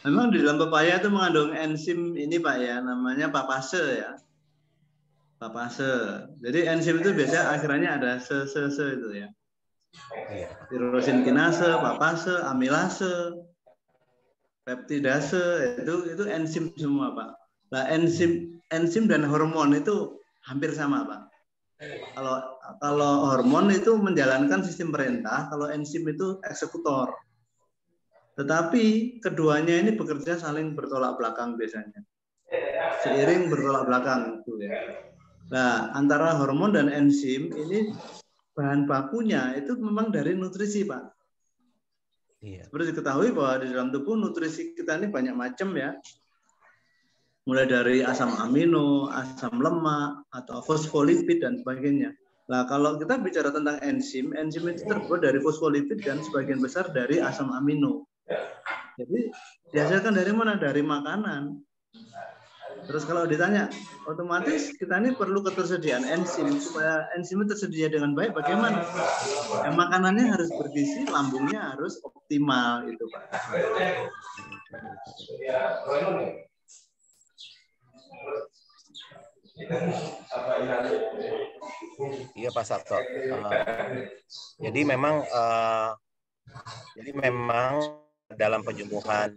Memang di dalam pepaya itu mengandung enzim ini Pak ya, namanya papase ya. Papase. Jadi enzim itu biasanya akhirannya ada se itu ya. Tirosin kinase, papase, amilase, peptidase, itu enzim semua, Pak. Nah, enzim dan hormon itu hampir sama, Pak. Kalau hormon itu menjalankan sistem perintah, kalau enzim itu eksekutor. Tetapi keduanya ini bekerja saling bertolak belakang biasanya. Seiring bertolak belakang itu ya. Nah, antara hormon dan enzim ini bahan bakunya itu memang dari nutrisi, Pak. Iya. Seperti diketahui bahwa di dalam tubuh nutrisi kita ini banyak macam ya. Mulai dari asam amino, asam lemak, atau fosfolipid dan sebagainya. Nah, kalau kita bicara tentang enzim itu terbuat dari fosfolipid dan sebagian besar dari asam amino. Jadi dihasilkan dari mana? Dari makanan. Terus kalau ditanya, otomatis kita ini perlu ketersediaan enzim. Supaya enzim tersedia dengan baik, bagaimana? Ya, makanannya harus bergizi, lambungnya harus optimal, itu Pak. Iya Pak Sabto. Jadi memang dalam penyembuhan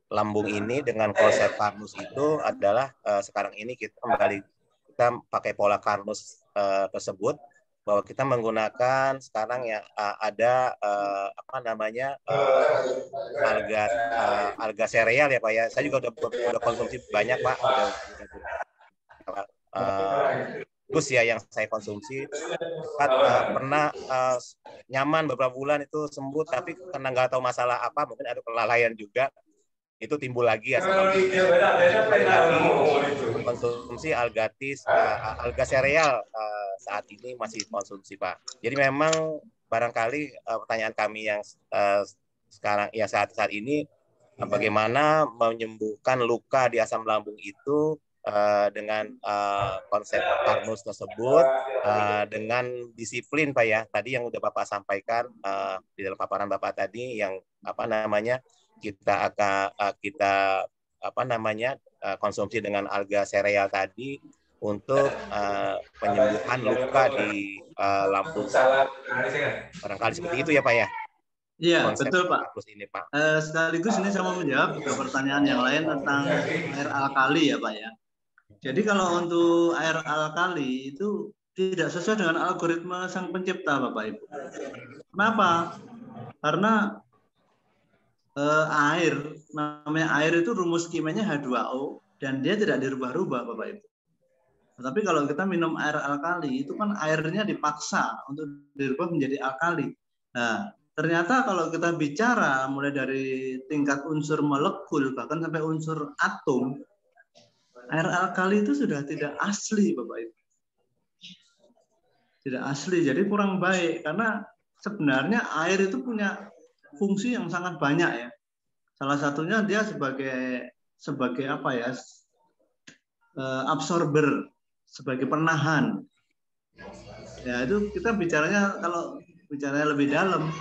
lambung ini dengan konsep Karnus itu adalah sekarang ini kita pakai pola Karnus tersebut, bahwa kita menggunakan sekarang ya ada alga sereal ya Pak ya. Saya juga udah konsumsi banyak Pak. Terus ya yang saya konsumsi pernah nyaman beberapa bulan itu sembuh, tapi karena nggak tahu masalah apa, mungkin ada kelalaian juga, itu timbul lagi ya konsumsi alga sereal saat ini masih konsumsi Pak. Jadi memang barangkali pertanyaan kami yang sekarang ya saat ini, bagaimana menyembuhkan luka di asam lambung itu dengan konsep Karnus tersebut, dengan disiplin Pak ya. Tadi yang udah Bapak sampaikan di dalam paparan Bapak tadi, yang kita konsumsi dengan alga sereal tadi untuk penyembuhan luka di lambung. Barangkali seperti itu ya Pak ya. Iya, konsep betul Pak. Ini, Pak. Sekaligus ini saya mau menjawab juga pertanyaan yang lain tentang air alkali ya Pak ya. Jadi kalau untuk air alkali itu tidak sesuai dengan algoritma sang pencipta Bapak Ibu. Kenapa? Karena namanya air itu rumus kimianya H2O dan dia tidak dirubah-rubah Bapak Ibu. Tapi kalau kita minum air alkali itu kan airnya dipaksa untuk dirubah menjadi alkali. Nah, ternyata kalau kita bicara mulai dari tingkat unsur molekul bahkan sampai unsur atom, air alkali itu sudah tidak asli Bapak Ibu. Tidak asli, jadi kurang baik karena sebenarnya air itu punya fungsi yang sangat banyak ya. Salah satunya dia sebagai apa ya? Absorber, sebagai penahan. Ya itu kita bicaranya, kalau bicaranya lebih dalam,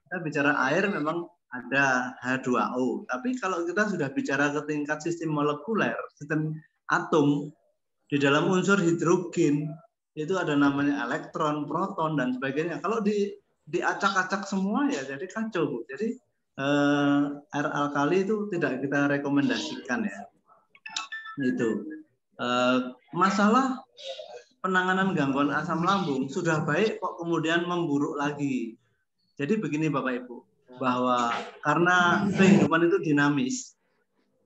kita bicara air memang ada H2O. Tapi kalau kita sudah bicara ke tingkat sistem molekuler, sistem atom, di dalam unsur hidrogen itu ada namanya elektron, proton dan sebagainya. Kalau diacak-acak semua ya jadi kacau Bu. Jadi air alkali itu tidak kita rekomendasikan ya. Itu masalah penanganan gangguan asam lambung sudah baik kok kemudian memburuk lagi. Jadi begini Bapak Ibu, bahwa karena kehidupan itu dinamis,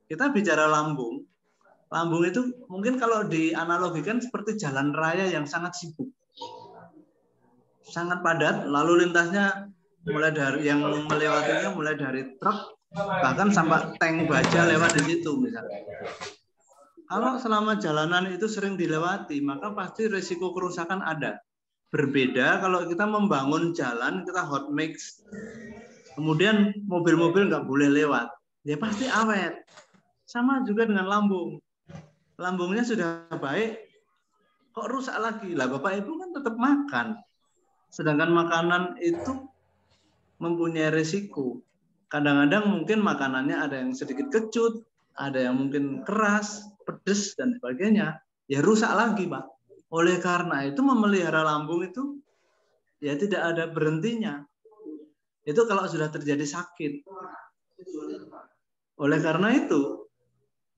kita bicara lambung itu mungkin kalau dianalogikan seperti jalan raya yang sangat sibuk, sangat padat, lalu lintasnya mulai dari yang melewatinya mulai dari truk bahkan sampai tank baja lewat di situ misalnya. Kalau selama jalanan itu sering dilewati, maka pasti risiko kerusakan ada. Berbeda kalau kita membangun jalan, kita hot mix, kemudian mobil-mobil nggak boleh lewat, ya pasti awet. Sama juga dengan lambung. Lambungnya sudah baik, kok rusak lagi? Lah Bapak Ibu kan tetap makan. Sedangkan makanan itu mempunyai risiko. Kadang-kadang mungkin makanannya ada yang sedikit kecut, ada yang mungkin keras, pedas dan sebagainya. Ya rusak lagi Pak. Oleh karena itu memelihara lambung itu ya tidak ada berhentinya. Itu kalau sudah terjadi sakit. Oleh karena itu,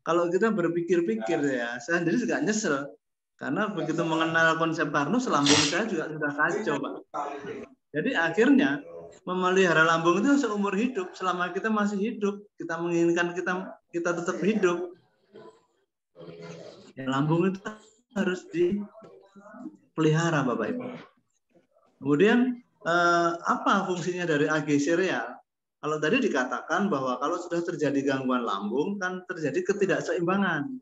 kalau kita berpikir-pikir ya, saya sendiri juga nyesel. Karena begitu mengenal konsep Karnus, lambung saya juga sudah kacau, Pak. Jadi akhirnya memelihara lambung itu seumur hidup. Selama kita masih hidup, kita menginginkan kita tetap hidup. Ya, lambung itu harus dipelihara, Bapak Ibu. Kemudian apa fungsinya dari AG sereal? Kalau tadi dikatakan bahwa kalau sudah terjadi gangguan lambung kan terjadi ketidakseimbangan.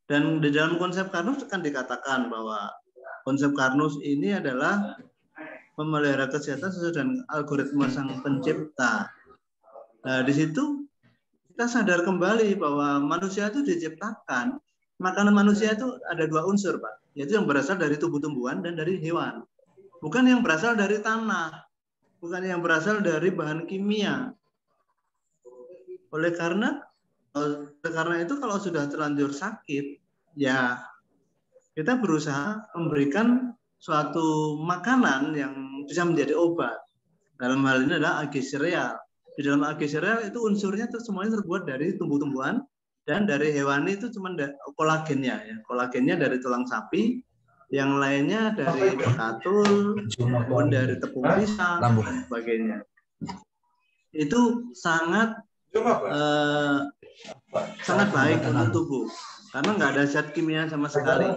Dan di dalam konsep Karnus kan dikatakan bahwa konsep Karnus ini adalah memelihara kesehatan sesuai dengan algoritma sang pencipta. Nah, di situ kita sadar kembali bahwa manusia itu diciptakan, makanan manusia itu ada dua unsur, Pak, yaitu yang berasal dari tumbuh-tumbuhan dan dari hewan. Bukan yang berasal dari tanah, bukan yang berasal dari bahan kimia. Oleh karena itu kalau sudah terlanjur sakit, ya kita berusaha memberikan suatu makanan yang bisa menjadi obat. Dalam hal ini adalah AG sereal. Di dalam AG sereal itu unsurnya itu semuanya terbuat dari tumbuh-tumbuhan dan dari hewani itu cuma kolagennya. Ya. Kolagennya dari tulang sapi, yang lainnya dari bekatul, kemudian dari tepung pisang, dan sebagainya. Itu sangat baik untuk tubuh karena nggak ada zat kimia sama sekali.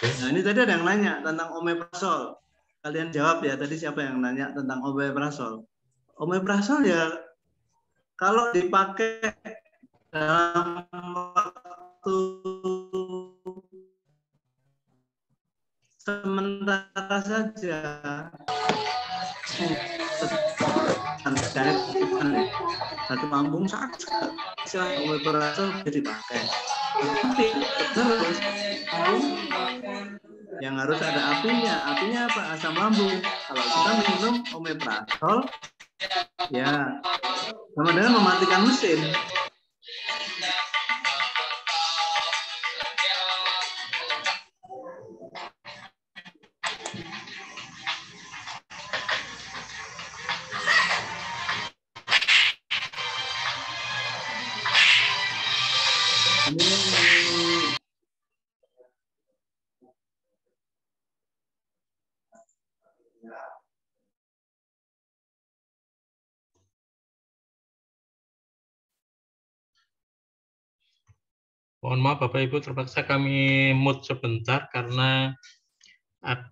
Nah, ini tadi ada yang nanya tentang omeprazol. Kalian jawab ya, tadi siapa yang nanya tentang omeprazol? Omeprazol ya kalau dipakai dalam waktu sementara saja satu lambung sakit, omeprazol bisa dipakai. Tapi terus yang harus ada apinya. Apinya apa? Asam lambung. Kalau kita minum omeprazol, ya sama dengan mematikan mesin. Mohon maaf Bapak Ibu, terpaksa kami mute sebentar karena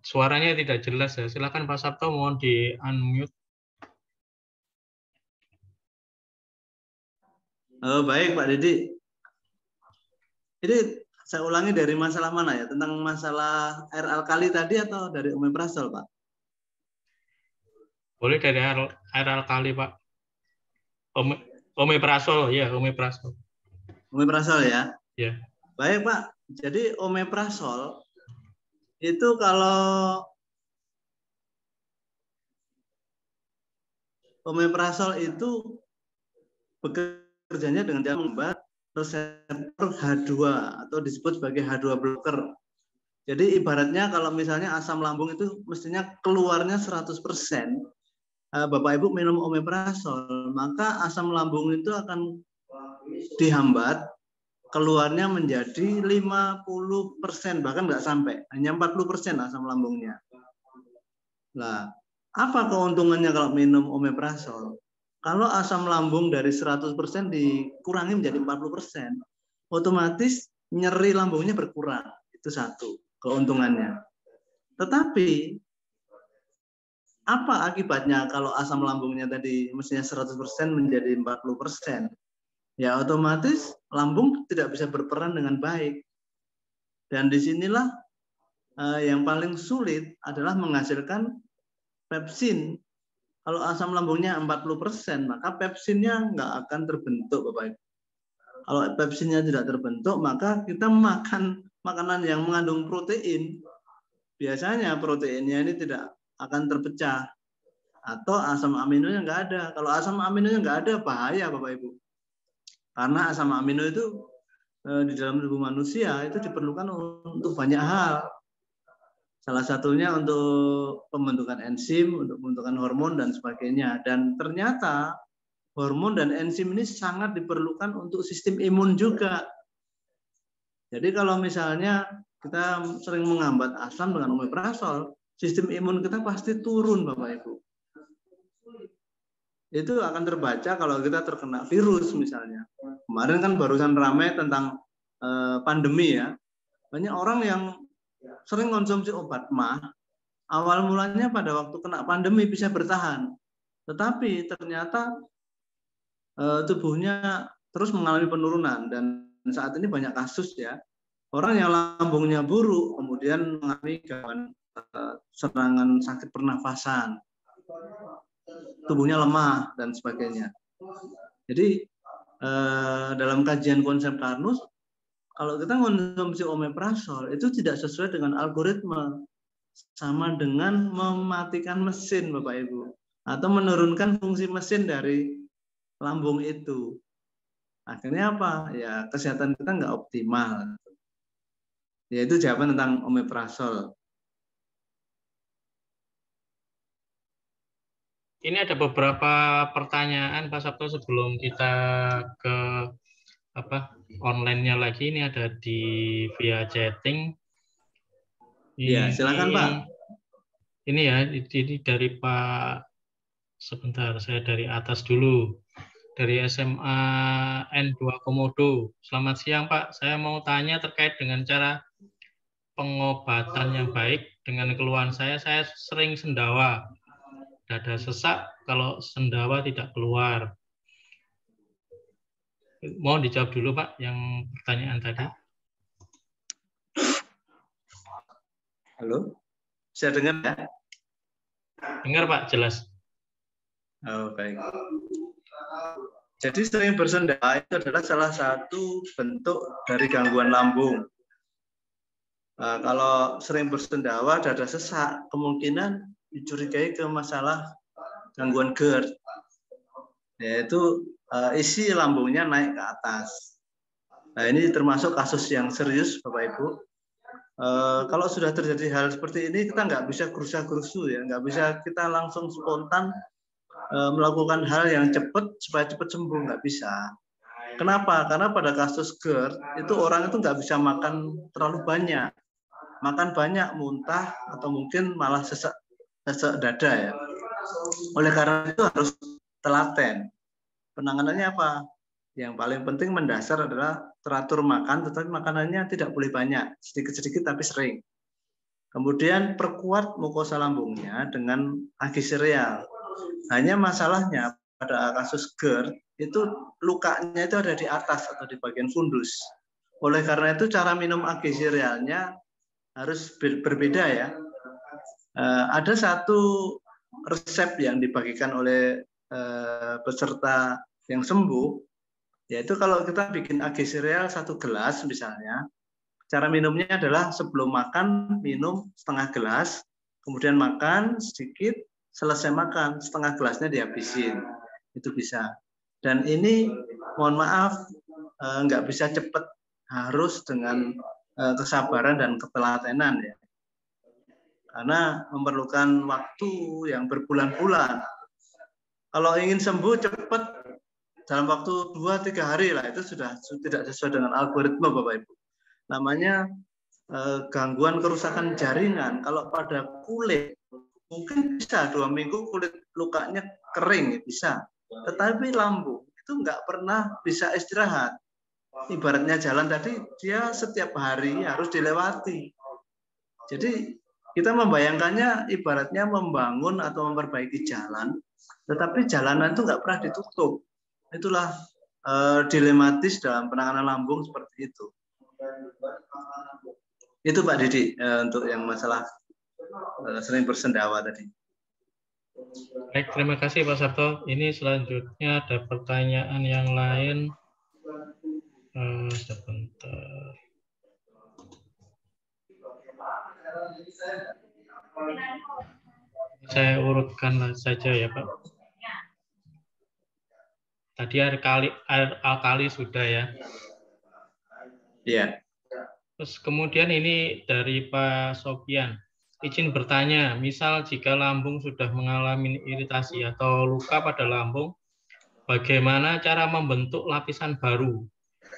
suaranya tidak jelas ya. Silakan Pak Sabto, mohon di unmute. Oh, baik Pak Didi. Ini saya ulangi dari masalah mana ya? Tentang masalah air alkali tadi atau dari omeprazol, Pak? Boleh dari air alkali, Pak. Omeprazol, ya, omeprazol. Omeprazol ya? Ya. Baik, Pak. Jadi omeprazol itu kalau omeprazol itu bekerjanya dengan cara membuat reseptor H2 atau disebut sebagai H2 blocker. Jadi ibaratnya kalau misalnya asam lambung itu mestinya keluarnya 100%. Bapak Ibu minum omeprazol, maka asam lambung itu akan dihambat keluarnya menjadi 50%, bahkan nggak sampai, hanya 40% asam lambungnya. Nah, apa keuntungannya kalau minum omeprazol? Kalau asam lambung dari 100% dikurangi menjadi 40%, otomatis nyeri lambungnya berkurang. Itu satu keuntungannya. Tetapi apa akibatnya kalau asam lambungnya tadi mestinya 100% menjadi 40%? Ya otomatis lambung tidak bisa berperan dengan baik. Dan disinilah yang paling sulit adalah menghasilkan pepsin. Kalau asam lambungnya 40%, maka pepsinnya nggak akan terbentuk, Bapak Ibu. Kalau pepsinnya tidak terbentuk, maka kita makan makanan yang mengandung protein. Biasanya proteinnya ini tidak akan terpecah. Atau asam aminonya nggak ada. Kalau asam aminonya nggak ada, bahaya Bapak Ibu. Karena asam amino itu di dalam tubuh manusia itu diperlukan untuk banyak hal. Salah satunya untuk pembentukan enzim, untuk pembentukan hormon dan sebagainya. Dan ternyata hormon dan enzim ini sangat diperlukan untuk sistem imun juga. Jadi kalau misalnya kita sering menghambat asam dengan omeprazol, sistem imun kita pasti turun, Bapak Ibu. Itu akan terbaca kalau kita terkena virus misalnya. Kemarin kan barusan ramai tentang pandemi ya. Banyak orang yang sering konsumsi obat MAH, awal mulanya pada waktu kena pandemi bisa bertahan. Tetapi ternyata tubuhnya terus mengalami penurunan dan saat ini banyak kasus ya. Orang yang lambungnya buruk kemudian mengalami gangguan serangan sakit pernafasan. Tubuhnya lemah dan sebagainya. Jadi dalam kajian konsep Karnus, kalau kita mengonsumsi omeprazol itu tidak sesuai dengan algoritma, sama dengan mematikan mesin, Bapak Ibu, atau menurunkan fungsi mesin dari lambung itu. Akhirnya apa? Ya kesehatan kita nggak optimal. Yaitu jawaban tentang omeprazol. Ini ada beberapa pertanyaan Pak Sabto sebelum kita ke online-nya lagi. Ini ada di via chatting. Ya, silakan Pak. Ini ya, ini dari Pak. Sebentar, saya dari atas dulu. Dari SMA N2 Komodo. Selamat siang Pak. Saya mau tanya terkait dengan cara pengobatan yang baik dengan keluhan saya sering sendawa. Dada sesak kalau sendawa tidak keluar. Mohon dijawab dulu Pak yang pertanyaan tadi. Halo, bisa dengar ya? Dengar Pak, jelas. Oh, baik. Jadi sering bersendawa itu adalah salah satu bentuk dari gangguan lambung. Kalau sering bersendawa, dada sesak, kemungkinan dicurigai ke masalah gangguan GERD, yaitu isi lambungnya naik ke atas. Nah, ini termasuk kasus yang serius, Bapak Ibu. Kalau sudah terjadi hal seperti ini, kita nggak bisa gerusa-gerusu ya, nggak bisa kita langsung spontan melakukan hal yang cepat supaya cepat sembuh, nggak bisa. Kenapa? Karena pada kasus GERD itu orang itu nggak bisa makan terlalu banyak. Makan banyak muntah atau mungkin malah sesak dada ya. Oleh karena itu harus telaten. Penanganannya apa? Yang paling penting mendasar adalah teratur makan, tetapi makanannya tidak boleh banyak, sedikit-sedikit tapi sering. Kemudian perkuat mukosa lambungnya dengan agi sereal. Hanya masalahnya pada kasus GERD itu lukanya itu ada di atas atau di bagian fundus. Oleh karena itu cara minum agi serealnya harus berbeda ya. Ada satu resep yang dibagikan oleh peserta yang sembuh, yaitu kalau kita bikin agi sereal 1 gelas misalnya, cara minumnya adalah sebelum makan minum setengah gelas, kemudian makan sedikit, selesai makan setengah gelasnya dihabisin, itu bisa. Dan ini mohon maaf nggak bisa cepat, harus dengan kesabaran dan ketelatenan ya, karena memerlukan waktu yang berbulan-bulan. Kalau ingin sembuh cepat dalam waktu 2-3 hari lah, itu sudah tidak sesuai dengan algoritma Bapak Ibu. Namanya gangguan kerusakan jaringan. Kalau pada kulit mungkin bisa 2 minggu kulit lukanya kering, bisa. Tetapi lambung itu nggak pernah bisa istirahat. Ibaratnya jalan tadi, dia setiap hari harus dilewati. Jadi kita membayangkannya ibaratnya membangun atau memperbaiki jalan, tetapi jalanan itu nggak pernah ditutup. Itulah dilematis dalam penanganan lambung seperti itu. Itu Pak Didi untuk yang masalah sering bersendawa tadi. Baik, terima kasih Pak Sabto. Ini selanjutnya ada pertanyaan yang lain. Sebentar. Saya urutkan saja ya Pak. Tadi air alkali sudah ya. Iya. Terus kemudian ini dari Pak Sofian. izin bertanya, misal jika lambung sudah mengalami iritasi atau luka pada lambung, bagaimana cara membentuk lapisan baru?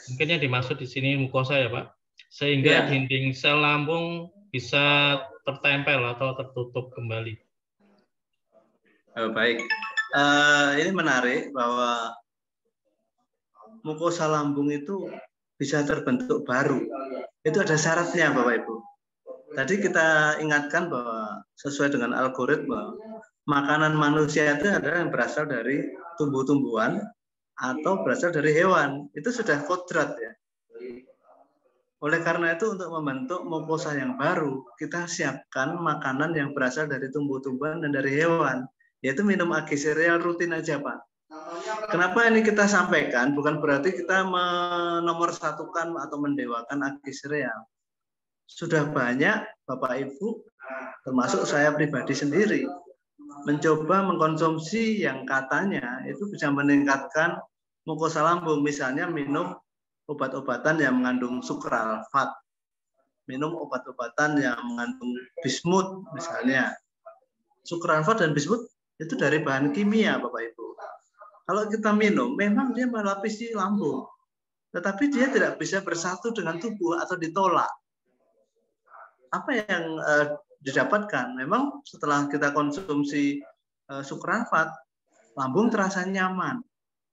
Mungkin yang dimaksud di sini mukosa ya Pak, sehingga Ya. dinding sel lambung bisa tertempel atau tertutup kembali. Baik, ini menarik bahwa mukosa lambung itu bisa terbentuk baru. Itu ada syaratnya Bapak Ibu. Tadi kita ingatkan bahwa sesuai dengan algoritma, makanan manusia itu adalah yang berasal dari tumbuh-tumbuhan atau berasal dari hewan. Itu sudah kodrat ya. Oleh karena itu untuk membentuk mukosa yang baru, kita siapkan makanan yang berasal dari tumbuh-tumbuhan dan dari hewan, yaitu minum agi sereal rutin aja Pak. Kenapa ini kita sampaikan? Bukan berarti kita menomorsatukan atau mendewakan agi sereal. Sudah banyak Bapak Ibu, termasuk saya pribadi sendiri, mencoba mengkonsumsi yang katanya itu bisa meningkatkan mukosa lambung, misalnya minum obat-obatan yang mengandung sukralfat, minum obat-obatan yang mengandung bismut misalnya. Sukralfat dan bismut itu dari bahan kimia Bapak Ibu. Kalau kita minum, memang dia melapisi lambung, tetapi dia tidak bisa bersatu dengan tubuh atau ditolak. Apa yang didapatkan? Memang setelah kita konsumsi sukralfat, lambung terasa nyaman.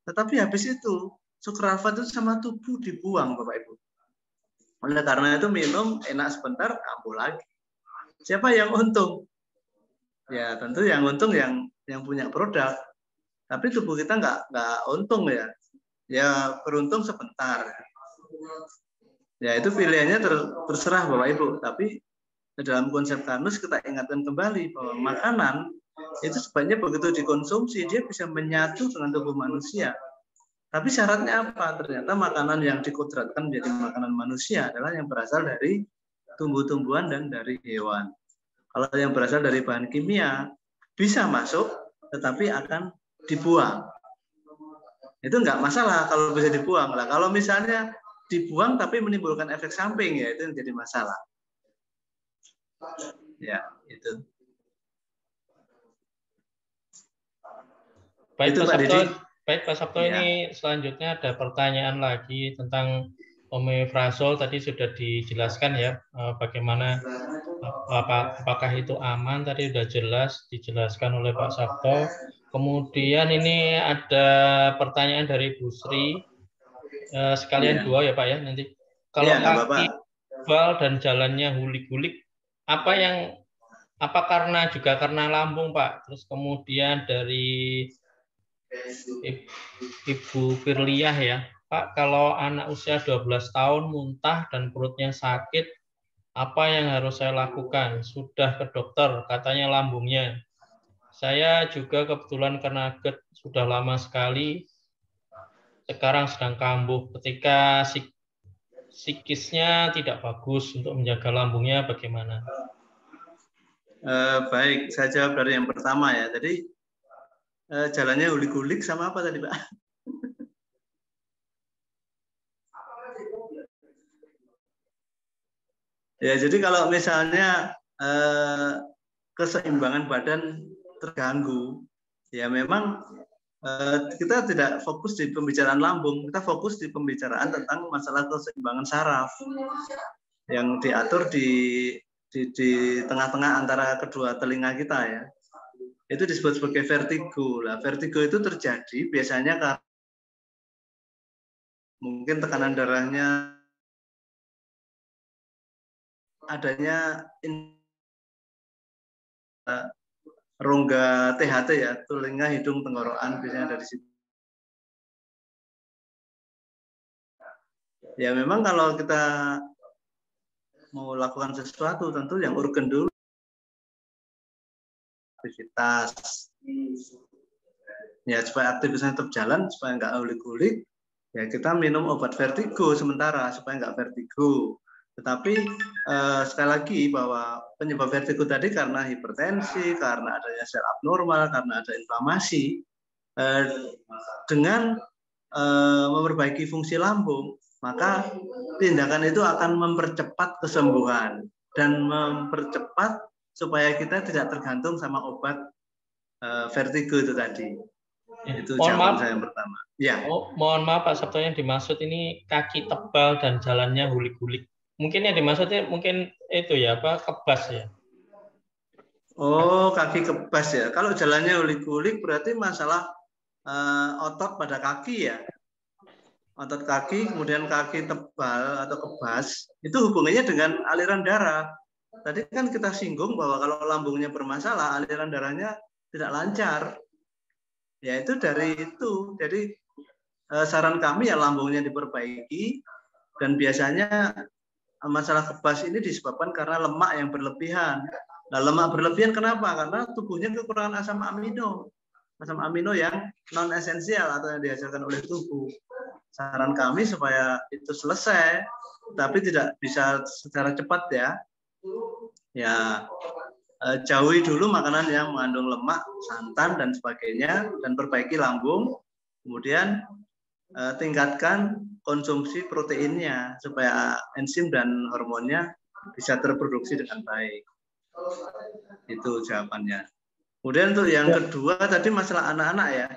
Tetapi habis itu, sukralfat itu sama tubuh dibuang, Bapak Ibu. Oleh karena itu minum enak sebentar, kambuh lagi. Siapa yang untung? Ya tentu yang untung yang punya produk. Tapi tubuh kita nggak untung ya. Ya beruntung sebentar. Ya itu pilihannya terserah Bapak Ibu. Tapi dalam konsep Karnus kita ingatkan kembali bahwa makanan itu sebaiknya begitu dikonsumsi dia bisa menyatu dengan tubuh manusia. Tapi syaratnya apa? Ternyata makanan yang dikodratkan menjadi makanan manusia adalah yang berasal dari tumbuh-tumbuhan dan dari hewan. Kalau yang berasal dari bahan kimia bisa masuk, tetapi akan dibuang. Itu enggak masalah kalau bisa dibuang. Lah, kalau misalnya dibuang tapi menimbulkan efek samping, ya itu yang jadi masalah. Ya, itu. Baik, itu, Pak Sabto. Baik, Pak Sabto, ya. Ini selanjutnya ada pertanyaan lagi tentang omeprazol. Tadi sudah dijelaskan ya bagaimana apakah itu aman, tadi sudah jelas dijelaskan oleh Pak Sabto. Kemudian ini ada pertanyaan dari Bu Sri, sekalian dua ya Pak ya nanti. Kalau kaki tebal dan jalannya hulik-hulik, apa karena lambung Pak? Terus kemudian dari Ibu Firliah ya, Pak, kalau anak usia 12 tahun muntah dan perutnya sakit, apa yang harus saya lakukan? Sudah ke dokter, katanya lambungnya. Saya juga kebetulan kena GERD sudah lama sekali, sekarang sedang kambuh. Ketika psikisnya tidak bagus untuk menjaga lambungnya, bagaimana? Baik, saya jawab dari yang pertama ya. Jadi jalannya gulik-gulik sama apa tadi Pak? Ya, jadi kalau misalnya keseimbangan badan terganggu, ya memang kita tidak fokus di pembicaraan lambung, kita fokus di pembicaraan tentang masalah keseimbangan saraf yang diatur di tengah-tengah antara kedua telinga kita ya. Itu disebut sebagai vertigo. Lah, vertigo itu terjadi biasanya karena mungkin tekanan darahnya adanya rongga THT ya, telinga, hidung, tenggorokan, biasanya dari situ. Ya memang kalau kita mau lakukan sesuatu, tentu yang urgen dulu aktivitas. Ya supaya aktivitasnya tetap jalan, supaya nggak gulik-gulik, ya kita minum obat vertigo sementara supaya nggak vertigo. Tetapi sekali lagi bahwa penyebab vertigo tadi karena hipertensi, karena adanya sel abnormal, karena ada inflamasi. Dengan memperbaiki fungsi lambung, maka tindakan itu akan mempercepat kesembuhan dan mempercepat supaya kita tidak tergantung sama obat vertigo itu tadi. Itu Mohon jawaban maaf. saya yang pertama. Ya. Oh, mohon maaf Pak Sabto, yang dimaksud ini kaki tebal dan jalannya gulik-gulik. Mungkin yang dimaksudnya mungkin itu ya, apa, kebas ya. Oh, kaki kebas ya. Kalau jalannya gulik-gulik berarti masalah otot pada kaki ya. Otot kaki, kemudian kaki tebal atau kebas, itu hubungannya dengan aliran darah. Tadi kan kita singgung bahwa kalau lambungnya bermasalah, aliran darahnya tidak lancar. Ya itu dari itu. Jadi saran kami ya lambungnya diperbaiki, dan biasanya masalah kebas ini disebabkan karena lemak yang berlebihan. Nah, lemak berlebihan kenapa? Karena tubuhnya kekurangan asam amino. Asam amino yang non esensial atau yang dihasilkan oleh tubuh. Saran kami supaya itu selesai, tapi tidak bisa secara cepat ya. Ya, jauhi dulu makanan yang mengandung lemak, santan dan sebagainya, dan perbaiki lambung. Kemudian tingkatkan konsumsi proteinnya supaya enzim dan hormonnya bisa terproduksi dengan baik. Itu jawabannya. Kemudian untuk yang kedua tadi masalah anak-anak ya.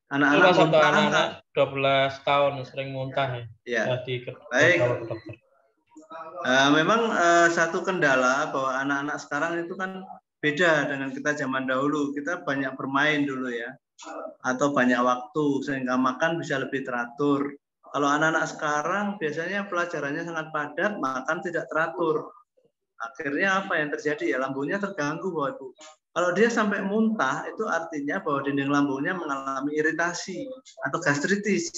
Anak-anak muntah, anak-anak 12 tahun sering muntah ya. Ya. Jadi Baik. dokter. Memang satu kendala bahwa anak-anak sekarang itu kan beda dengan kita zaman dahulu. Kita banyak bermain dulu ya, atau banyak waktu sehingga makan bisa lebih teratur. Kalau anak-anak sekarang biasanya pelajarannya sangat padat, makan tidak teratur. Akhirnya apa yang terjadi ya, lambungnya terganggu Bapak Ibu. Kalau dia sampai muntah, itu artinya bahwa dinding lambungnya mengalami iritasi atau gastritis.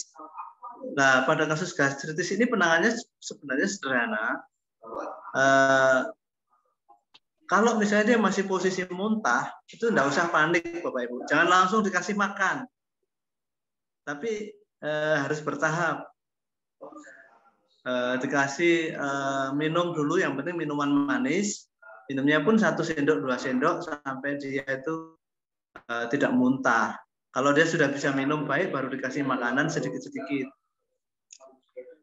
Nah, pada kasus gastritis ini penanganannya sebenarnya sederhana. Kalau misalnya dia masih posisi muntah, itu tidak usah panik Bapak Ibu. Jangan langsung dikasih makan. Tapi harus bertahap. Dikasih minum dulu, yang penting minuman manis. Minumnya pun 1 sendok, 2 sendok sampai dia itu tidak muntah. Kalau dia sudah bisa minum baik, baru dikasih makanan sedikit-sedikit.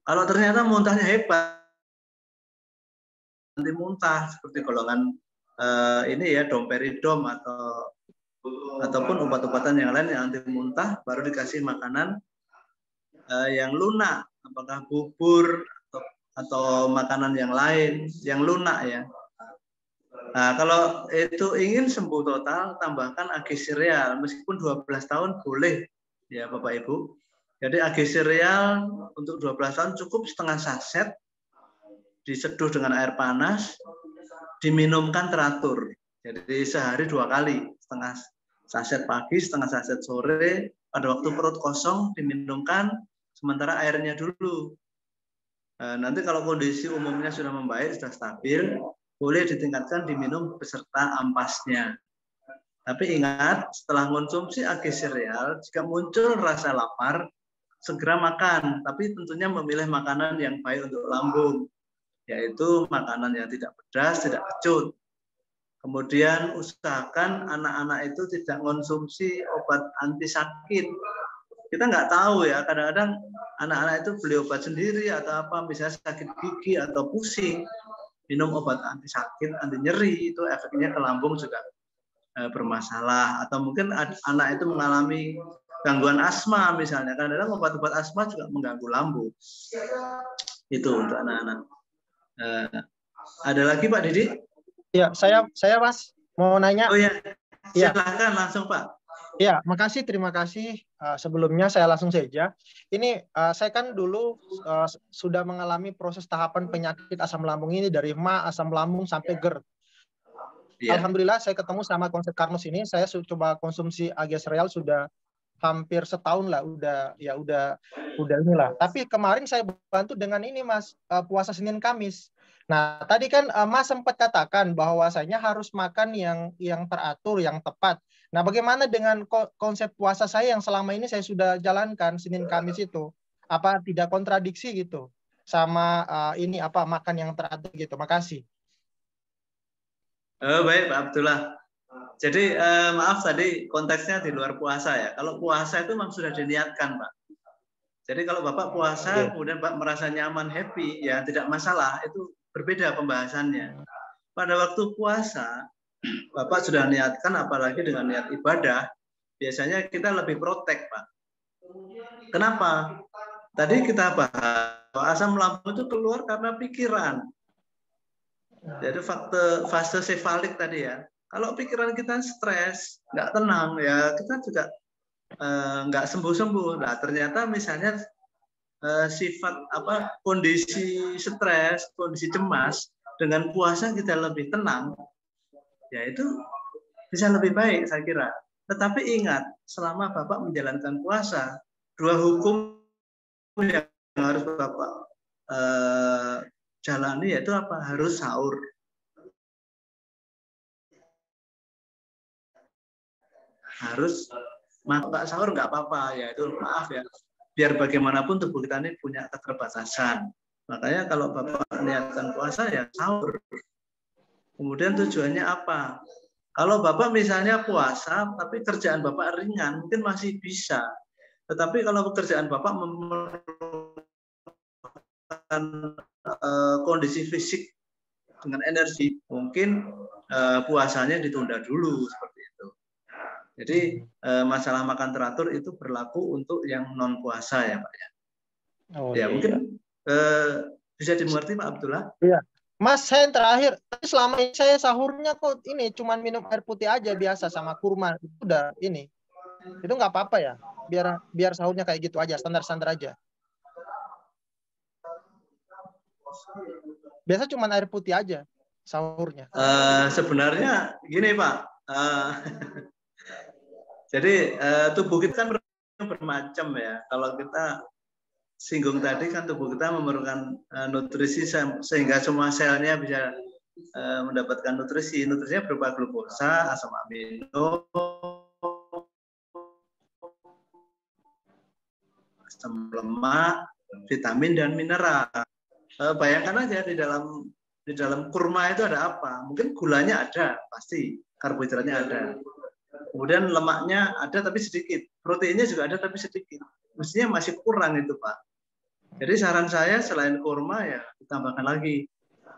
Kalau ternyata muntahnya hebat, nanti muntah seperti golongan ini ya, domperidom ataupun obat-obatan yang lain yang anti muntah, baru dikasih makanan yang lunak, apakah bubur atau makanan yang lain yang lunak ya. Nah, kalau itu ingin sembuh total, tambahkan AG sereal, meskipun 12 tahun boleh ya Bapak Ibu. Jadi AG sereal untuk 12 tahun cukup setengah saset, diseduh dengan air panas, diminumkan teratur. Jadi sehari 2 kali, setengah saset pagi, setengah saset sore, pada waktu perut kosong diminumkan, sementara airnya dulu. Nanti kalau kondisi umumnya sudah membaik, sudah stabil, boleh ditingkatkan diminum beserta ampasnya. Tapi ingat, setelah konsumsi AG sereal, jika muncul rasa lapar, segera makan. Tapi tentunya memilih makanan yang baik untuk lambung, yaitu makanan yang tidak pedas, tidak kecut. Kemudian usahakan anak-anak itu tidak konsumsi obat anti sakit. Kita nggak tahu ya, kadang-kadang anak-anak itu beli obat sendiri atau apa, misalnya sakit gigi atau pusing, minum obat anti sakit, anti nyeri, itu efeknya ke lambung juga bermasalah. Atau mungkin anak itu mengalami gangguan asma misalnya, kadang-kadang obat-obat asma juga mengganggu lambung. Itu untuk anak-anak. Ada lagi Pak Didi? Ya, saya Mas mau nanya. Oh ya, silakan langsung Pak. Ya, makasih, terima kasih. Sebelumnya saya langsung saja. Ini saya kan dulu sudah mengalami proses tahapan penyakit asam lambung ini dari MA, asam lambung sampai GERD. Ya. Alhamdulillah saya ketemu sama konsep Karnus ini. Saya coba konsumsi AG sereal sudah hampir setahun lah. Udah inilah. Tapi kemarin saya bantu dengan ini Mas, puasa Senin Kamis. Nah, tadi kan Mas sempat katakan bahwasanya harus makan yang teratur, yang tepat. Nah, bagaimana dengan konsep puasa saya yang selama ini saya sudah jalankan Senin Kamis itu? Apa tidak kontradiksi gitu sama ini apa makan yang teratur gitu? Makasih. Baik Pak Abdullah. Jadi maaf tadi konteksnya di luar puasa ya. Kalau puasa itu memang sudah diniatkan Pak. Jadi kalau Bapak puasa kemudian Bapak merasa nyaman, happy, ya tidak masalah. Itu berbeda pembahasannya. pada waktu puasa, Bapak sudah niatkan, apalagi dengan niat ibadah, biasanya kita lebih protek, Pak. Kenapa? Tadi kita bahas bahwa asam lambung itu keluar karena pikiran. Jadi fase sefalik tadi ya. Kalau pikiran kita stres, nggak tenang, ya kita juga nggak sembuh-sembuh. Nah, ternyata misalnya sifat kondisi stres, kondisi cemas, dengan puasa kita lebih tenang, ya itu bisa lebih baik saya kira. Tetapi ingat, selama Bapak menjalankan puasa, 2 hukum yang harus Bapak jalani yaitu apa? Harus sahur. Harus nggak sahur nggak apa-apa, ya itu maaf ya. Biar bagaimanapun tubuh kita ini punya keterbatasan. Makanya kalau Bapak niatkan puasa ya sahur. Kemudian tujuannya apa? Kalau Bapak misalnya puasa tapi kerjaan Bapak ringan, mungkin masih bisa. Tetapi kalau pekerjaan Bapak memerlukan kondisi fisik dengan energi, mungkin puasanya ditunda dulu seperti itu. Jadi masalah makan teratur itu berlaku untuk yang non puasa ya Pak ya. Oh, ya iya. mungkin bisa dimengerti Pak Abdullah? Iya. Mas, saya yang terakhir, selama ini saya sahurnya kok ini cuman minum air putih aja biasa sama kurma. Itu udah ini. Itu nggak apa-apa ya? Biar sahurnya kayak gitu aja, standar-standar aja. Biasa cuman air putih aja sahurnya. Sebenarnya gini Pak. Jadi tubuh kita kan bermacam ya. Kalau kita singgung tadi kan tubuh kita memerlukan nutrisi sehingga semua selnya bisa mendapatkan nutrisi. Nutrisinya berupa glukosa, asam amino, asam lemak, vitamin dan mineral. Bayangkan aja di dalam kurma itu ada apa? Mungkin gulanya ada, pasti karbohidratnya ada. Kemudian lemaknya ada tapi sedikit, proteinnya juga ada tapi sedikit. Mestinya masih kurang itu Pak. Jadi saran saya selain kurma ya ditambahkan lagi.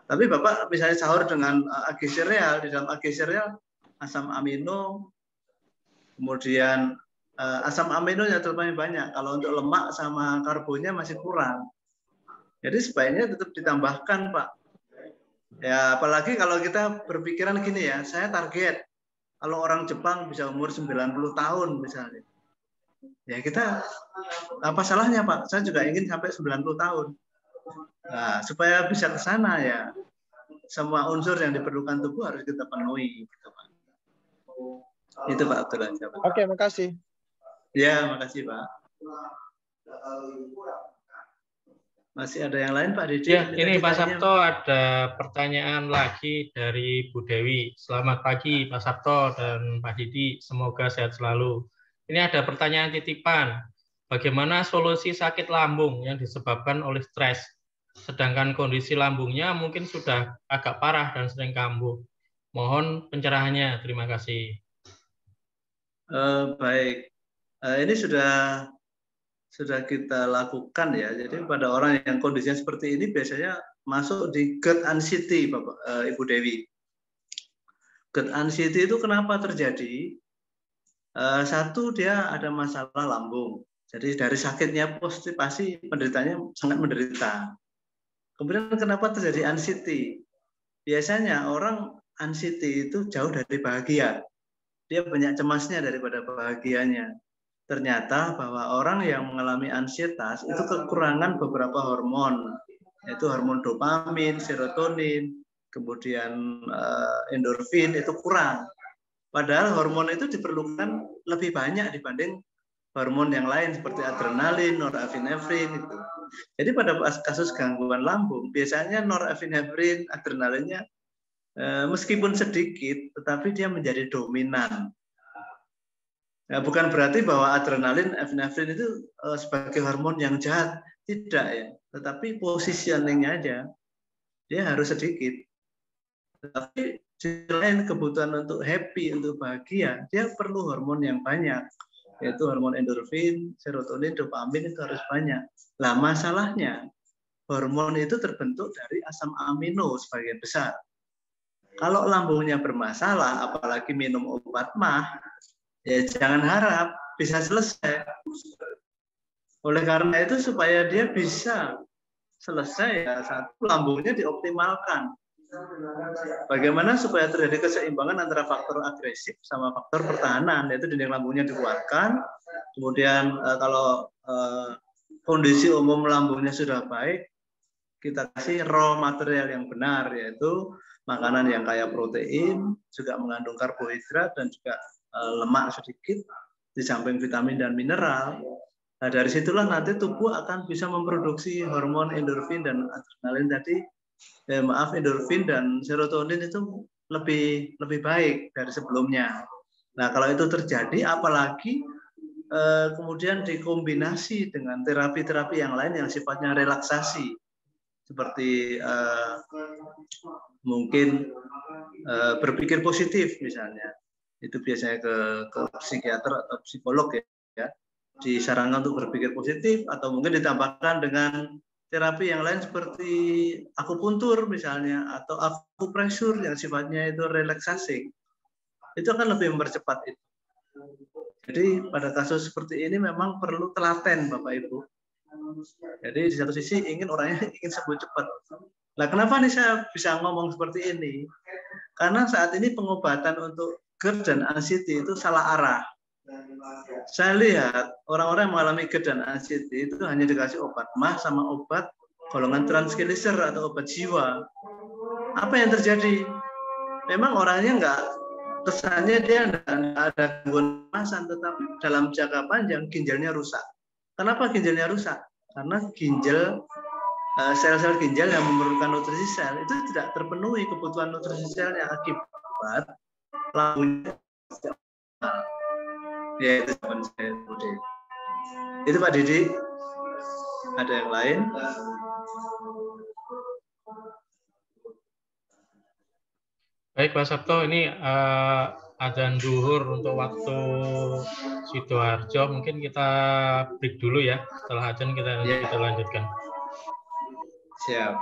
Tapi Bapak misalnya sahur dengan agi sereal, di dalam agi sereal asam amino, kemudian asam aminonya terlalu banyak. Kalau untuk lemak sama karbonnya masih kurang. Jadi sebaiknya tetap ditambahkan Pak. Ya apalagi kalau kita berpikiran gini ya, saya target kalau orang Jepang bisa umur 90 tahun misalnya. Ya kita, apa salahnya Pak? Saya juga ingin sampai 90 tahun. Nah, supaya bisa ke sana ya, semua unsur yang diperlukan tubuh harus kita penuhi. Gitu, Pak. Itu Pak Abdullah. Oke, makasih. Ya, makasih Pak. Masih ada yang lain Pak Didi? Ya, ini Pak Sabto ada pertanyaan lagi dari Bu Dewi. Selamat pagi Pak Sabto dan Pak Didi, semoga sehat selalu. Ini ada pertanyaan titipan. Bagaimana solusi sakit lambung yang disebabkan oleh stres? Sedangkan kondisi lambungnya mungkin sudah agak parah dan sering kambuh. Mohon pencerahannya. Terima kasih. Baik. Ini sudah kita lakukan ya. Jadi pada orang yang kondisinya seperti ini biasanya masuk di GERD anxiety, Bapak, Ibu Dewi. GERD anxiety itu kenapa terjadi? Satu, dia ada masalah lambung. Jadi dari sakitnya pasti penderitanya sangat menderita. Kemudian kenapa terjadi anxiety? Biasanya orang anxiety itu jauh dari bahagia. Dia banyak cemasnya daripada bahagianya. Ternyata bahwa orang yang mengalami ansietas itu kekurangan beberapa hormon, yaitu hormon dopamin, serotonin, kemudian endorfin itu kurang. Padahal hormon itu diperlukan lebih banyak dibanding hormon yang lain seperti adrenalin, norepinefrin itu. Jadi pada kasus gangguan lambung biasanya norepinefrin, adrenalinnya meskipun sedikit, tetapi dia menjadi dominan. Ya, bukan berarti bahwa adrenalin, epinefrin itu sebagai hormon yang jahat, tidak ya. Tetapi positioningnya aja, dia harus sedikit. Tapi selain kebutuhan untuk happy, untuk bahagia, dia perlu hormon yang banyak, yaitu hormon endorfin, serotonin, dopamin itu harus banyak. Lah masalahnya, hormon itu terbentuk dari asam amino sebagian besar. Kalau lambungnya bermasalah, apalagi minum obat mah, ya jangan harap bisa selesai. Oleh karena itu supaya dia bisa selesai, ya satu, lambungnya dioptimalkan. Bagaimana supaya terjadi keseimbangan antara faktor agresif sama faktor pertahanan, yaitu dinding lambungnya dikuatkan. Kemudian kalau kondisi umum lambungnya sudah baik, kita kasih raw material yang benar, yaitu makanan yang kaya protein, juga mengandung karbohidrat dan juga lemak sedikit, di samping vitamin dan mineral. Nah, dari situlah nanti tubuh akan bisa memproduksi hormon endorfin dan adrenalin tadi. Endorfin dan serotonin itu lebih baik dari sebelumnya. Nah, kalau itu terjadi, apalagi kemudian dikombinasi dengan terapi-terapi yang lain yang sifatnya relaksasi, seperti mungkin berpikir positif misalnya, itu biasanya ke psikiater atau psikolog ya, disarankan untuk berpikir positif, atau mungkin ditambahkan dengan terapi yang lain seperti akupuntur misalnya, atau akupresur yang sifatnya itu relaksasi. Itu akan lebih mempercepat itu. Jadi pada kasus seperti ini memang perlu telaten Bapak Ibu. Jadi di satu sisi orangnya ingin sembuh cepat. Nah, kenapa nih saya bisa ngomong seperti ini? Karena saat ini pengobatan untuk GERD dan anxiety itu salah arah. Saya lihat orang-orang yang mengalami GERD dan anxiety itu hanya dikasih obat MAH sama obat golongan tranquilizer atau obat jiwa. Apa yang terjadi? Memang orangnya nggak, kesannya dia nggak ada gangguan kemasan, tetapi dalam jangka panjang ginjalnya rusak. Kenapa ginjalnya rusak? Karena sel-sel ginjal yang memerlukan nutrisi sel itu tidak terpenuhi kebutuhan nutrisi selnya akibat lambungnya. Ya, itu jawaban saya, Budi. Itu Pak Didi. Ada yang lain? Baik Pak Sabto, ini adzan zuhur untuk waktu Sidoarjo. Mungkin kita break dulu ya. Setelah adzan kita lanjutkan. Siap.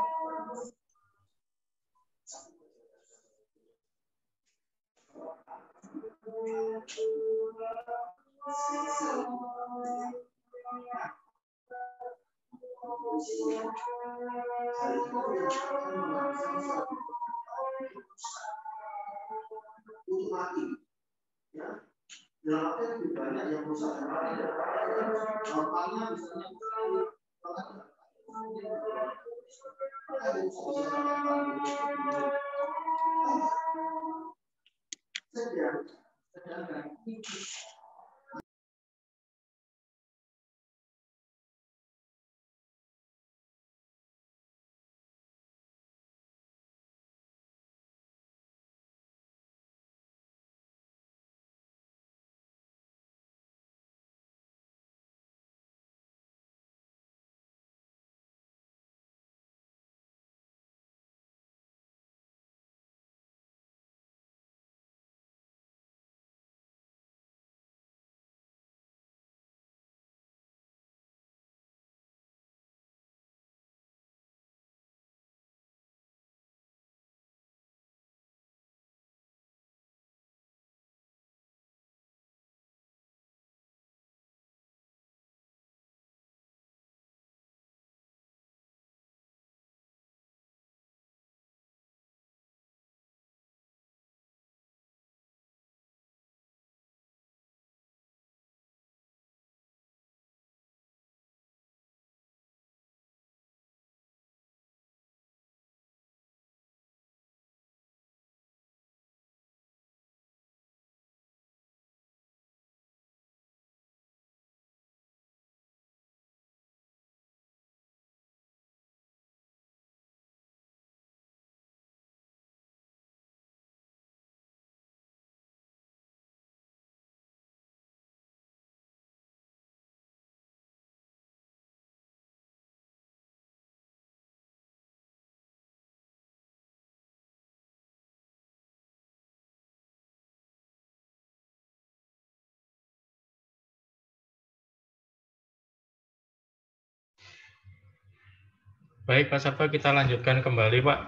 Baik Pak Sabto, kita lanjutkan kembali Pak.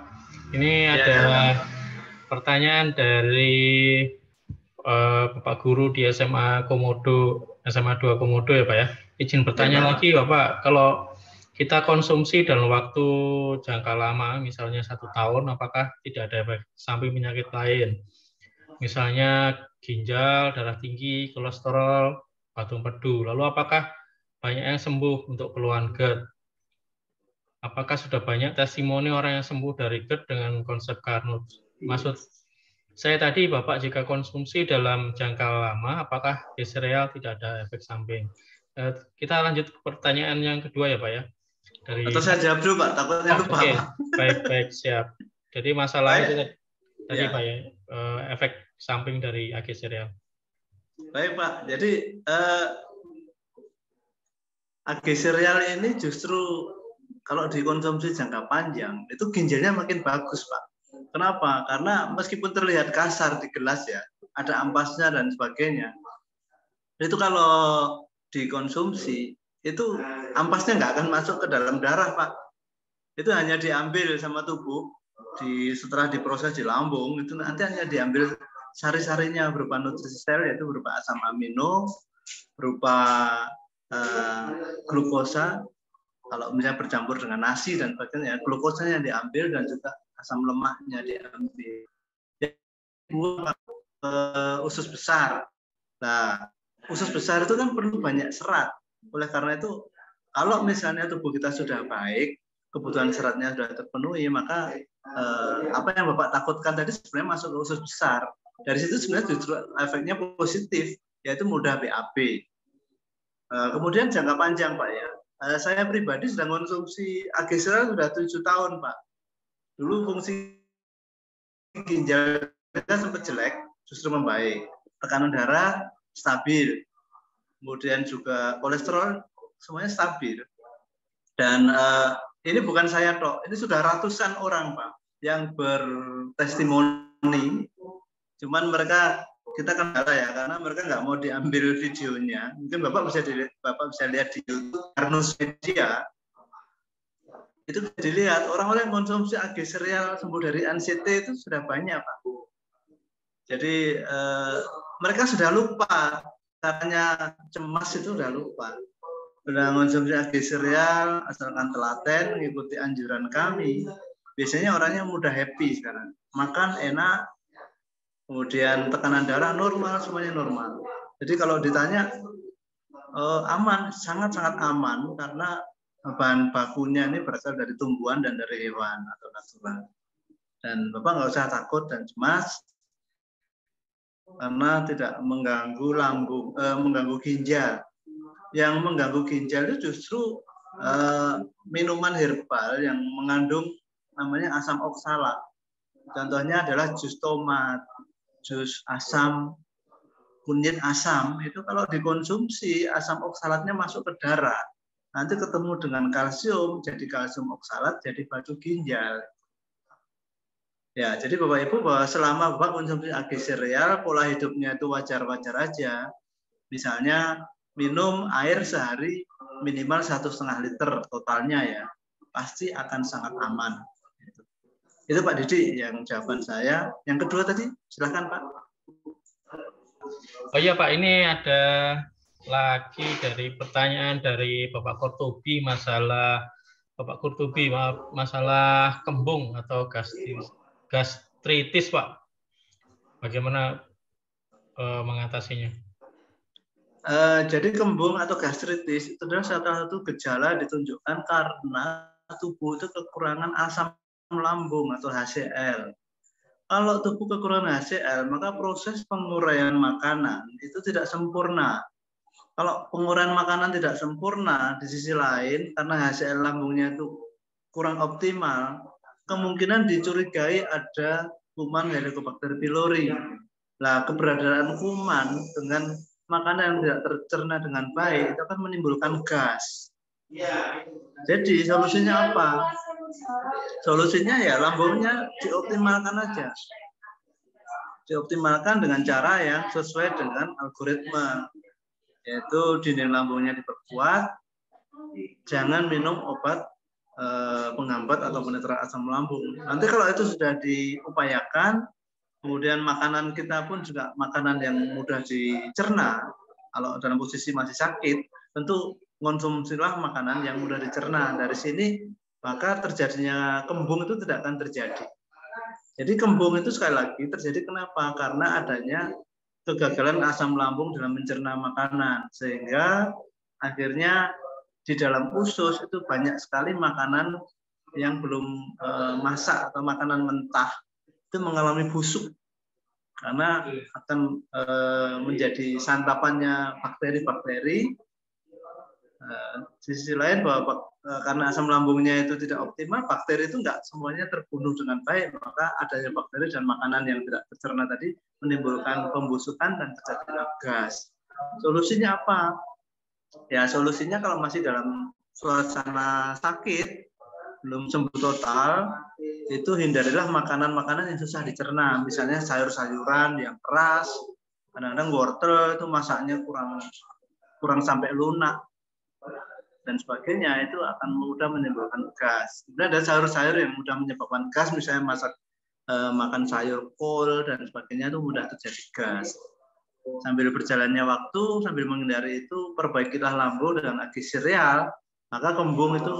Ini ada pertanyaan dari Bapak Guru di SMA Komodo, SMA 2 Komodo ya Pak ya. Izin bertanya lagi Bapak, kalau kita konsumsi dalam waktu jangka lama, misalnya 1 tahun, apakah tidak ada efek samping penyakit lain? Misalnya ginjal, darah tinggi, kolesterol, batu empedu. Lalu apakah banyak yang sembuh untuk keluhan GERD? Apakah sudah banyak testimoni orang yang sembuh dari GERD dengan konsep Carnot? Maksud saya tadi, Bapak, jika konsumsi dalam jangka lama, apakah di sereal tidak ada efek samping? Kita lanjut ke pertanyaan yang kedua ya, Pak ya. Atau saya jawab dulu, Pak, takutnya lupa. Oke, baik, siap. Jadi masalah itu tadi ya. Pak ya, efek samping dari AG sereal. Baik, Pak. Jadi AG sereal ini justru kalau dikonsumsi jangka panjang, itu ginjalnya makin bagus, Pak. Kenapa? Karena meskipun terlihat kasar di gelas ya, ada ampasnya dan sebagainya. Itu kalau dikonsumsi, itu ampasnya nggak akan masuk ke dalam darah, Pak. Itu hanya diambil sama tubuh, setelah diproses di lambung, itu nanti hanya diambil sari-sarinya berupa nutrisel, yaitu berupa asam amino, berupa glukosa, kalau misalnya bercampur dengan nasi dan sebagainya, glukosanya diambil dan juga asam lemaknya diambil. Usus besar. Nah, usus besar itu kan perlu banyak serat. Oleh karena itu, kalau misalnya tubuh kita sudah baik, kebutuhan seratnya sudah terpenuhi, maka apa yang Bapak takutkan tadi sebenarnya masuk ke usus besar. Dari situ sebenarnya justru efeknya positif, yaitu mudah BAB. Kemudian jangka panjang, Pak ya. Saya pribadi sudah konsumsi AG sereal sudah 7 tahun, Pak. Dulu fungsi ginjal kita sempat jelek, justru membaik. Tekanan darah stabil. Kemudian juga kolesterol semuanya stabil. Dan ini bukan saya tok, ini sudah ratusan orang, Pak, yang bertestimoni. Cuman mereka, kita kendala ya, karena mereka nggak mau diambil videonya. Mungkin Bapak bisa lihat di YouTube, Karnus Media. Itu dilihat orang-orang yang konsumsi AG sereal sembuh dari NCT itu sudah banyak, Pak. Jadi mereka sudah lupa, katanya cemas itu sudah lupa. Sudah konsumsi AG sereal, asalkan telaten, mengikuti anjuran kami. Biasanya orangnya mudah happy sekarang. Makan enak, kemudian tekanan darah normal, semuanya normal. Jadi kalau ditanya aman, sangat-sangat aman karena bahan bakunya ini berasal dari tumbuhan dan dari hewan atau natural. Dan Bapak nggak usah takut dan cemas karena tidak mengganggu lambung, mengganggu ginjal. Yang mengganggu ginjal itu justru minuman herbal yang mengandung namanya asam oksalat. Contohnya adalah jus tomat, jus asam, kunyit asam. Itu kalau dikonsumsi asam oksalatnya masuk ke darah. Nanti ketemu dengan kalsium, jadi kalsium oksalat, jadi batu ginjal. Ya, jadi Bapak Ibu bahwa selama Bapak konsumsi AG sereal, pola hidupnya itu wajar-wajar aja. Misalnya minum air sehari minimal 1,5 liter totalnya ya, pasti akan sangat aman. Itu Pak Didi yang jawaban saya. Yang kedua tadi, silakan Pak. Oh iya Pak, ini ada lagi dari pertanyaan dari Bapak Kurtubi masalah kembung atau gastritis Pak. Bagaimana mengatasinya? Jadi kembung atau gastritis itu adalah salah satu gejala ditunjukkan karena tubuh itu kekurangan asam lambung atau HCl. Kalau tubuh kekurangan HCl, maka proses penguraian makanan itu tidak sempurna. Kalau penguraian makanan tidak sempurna, di sisi lain karena HCl lambungnya itu kurang optimal, kemungkinan dicurigai ada kuman Helicobacter pylori. Nah, keberadaan kuman dengan makanan yang tidak tercerna dengan baik itu akan menimbulkan gas. Jadi solusinya apa? Solusinya ya lambungnya dioptimalkan aja. Dioptimalkan dengan cara yang sesuai dengan algoritma. Yaitu dinding lambungnya diperkuat, jangan minum obat penghambat atau penetraan asam lambung. Nanti kalau itu sudah diupayakan, Kemudian makanan kita pun juga makanan yang mudah dicerna. Kalau dalam posisi masih sakit, tentu konsumsilah makanan yang mudah dicerna. Dari sini maka terjadinya kembung itu tidak akan terjadi. Jadi kembung itu sekali lagi terjadi kenapa? Karena adanya kegagalan asam lambung dalam mencerna makanan, sehingga akhirnya di dalam usus itu banyak sekali makanan yang belum masak atau makanan mentah itu mengalami busuk karena akan menjadi santapannya bakteri-bakteri. Di sisi lain bahwa karena asam lambungnya itu tidak optimal, bakteri itu enggak semuanya terbunuh dengan baik, maka adanya bakteri dan makanan yang tidak tercerna tadi menimbulkan pembusukan dan terjadinya gas. Solusinya apa? Ya solusinya kalau masih dalam suasana sakit, belum sembuh total, itu hindarilah makanan-makanan yang susah dicerna. Misalnya sayur-sayuran yang keras, kadang-kadang wortel itu masaknya kurang sampai lunak dan sebagainya, itu akan mudah menimbulkan gas. Kemudian ada sayur-sayur yang mudah menyebabkan gas, misalnya makan sayur kol dan sebagainya, itu mudah terjadi gas. Sambil berjalannya waktu, sambil menghindari itu, perbaikilah lambung dengan agi sereal, maka kembung itu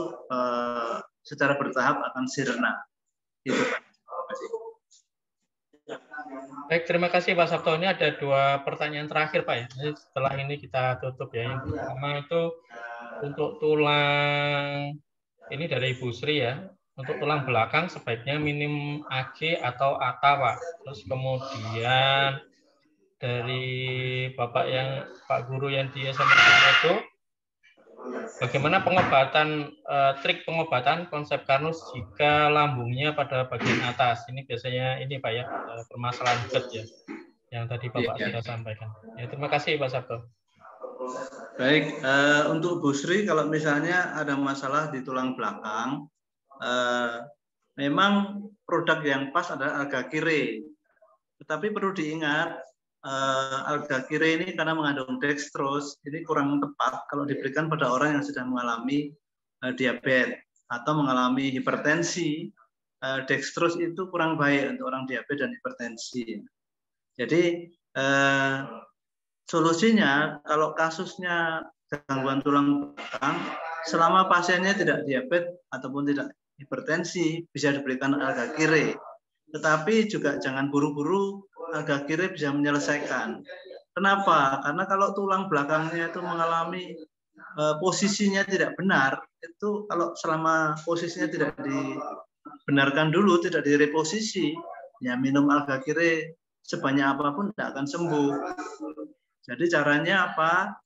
secara bertahap akan sirna. Itu Pak. Terima kasih. Baik, terima kasih Pak Sabto. Ini ada 2 pertanyaan terakhir Pak ya. Jadi setelah ini kita tutup ya. Yang pertama itu untuk tulang, ini dari Ibu Sri ya. Untuk tulang belakang sebaiknya minim AG atau ATA Pak. Terus kemudian dari Bapak yang Pak Guru yang di SMA itu, bagaimana pengobatan, trik pengobatan konsep Karnus jika lambungnya pada bagian atas? Ini biasanya ini Pak ya, permasalahan GERD ya, yang tadi Bapak sudah sampaikan. Ya, terima kasih Pak Sabto. Baik, untuk Bu Sri, kalau misalnya ada masalah di tulang belakang, memang produk yang pas adalah alga kire. Tetapi perlu diingat, alga kire ini karena mengandung dextrose, ini kurang tepat kalau diberikan pada orang yang sudah mengalami diabetes atau mengalami hipertensi. Dextrose itu kurang baik untuk orang diabetes dan hipertensi. Jadi solusinya kalau kasusnya gangguan tulang belakang, selama pasiennya tidak diabetes ataupun tidak hipertensi, bisa diberikan alga kire. Tetapi juga jangan buru-buru alga kire bisa menyelesaikan. Kenapa? Karena kalau tulang belakangnya itu mengalami posisinya tidak benar, itu kalau selama posisinya tidak dibenarkan dulu, tidak direposisi, ya minum alga kire sebanyak apapun tidak akan sembuh. Jadi caranya apa?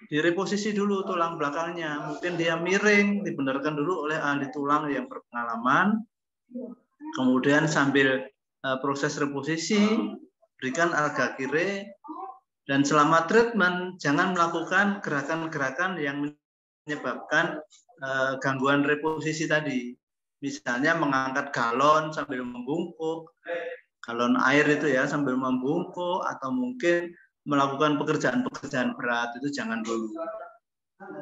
Direposisi dulu tulang belakangnya. Mungkin dia miring, dibenarkan dulu oleh ahli tulang yang berpengalaman. Kemudian sambil proses reposisi, berikan alga kire, dan selama treatment jangan melakukan gerakan-gerakan yang menyebabkan gangguan reposisi tadi. Misalnya mengangkat galon sambil membungkuk, galon air itu ya sambil membungkuk, atau mungkin melakukan pekerjaan-pekerjaan berat, itu jangan dulu.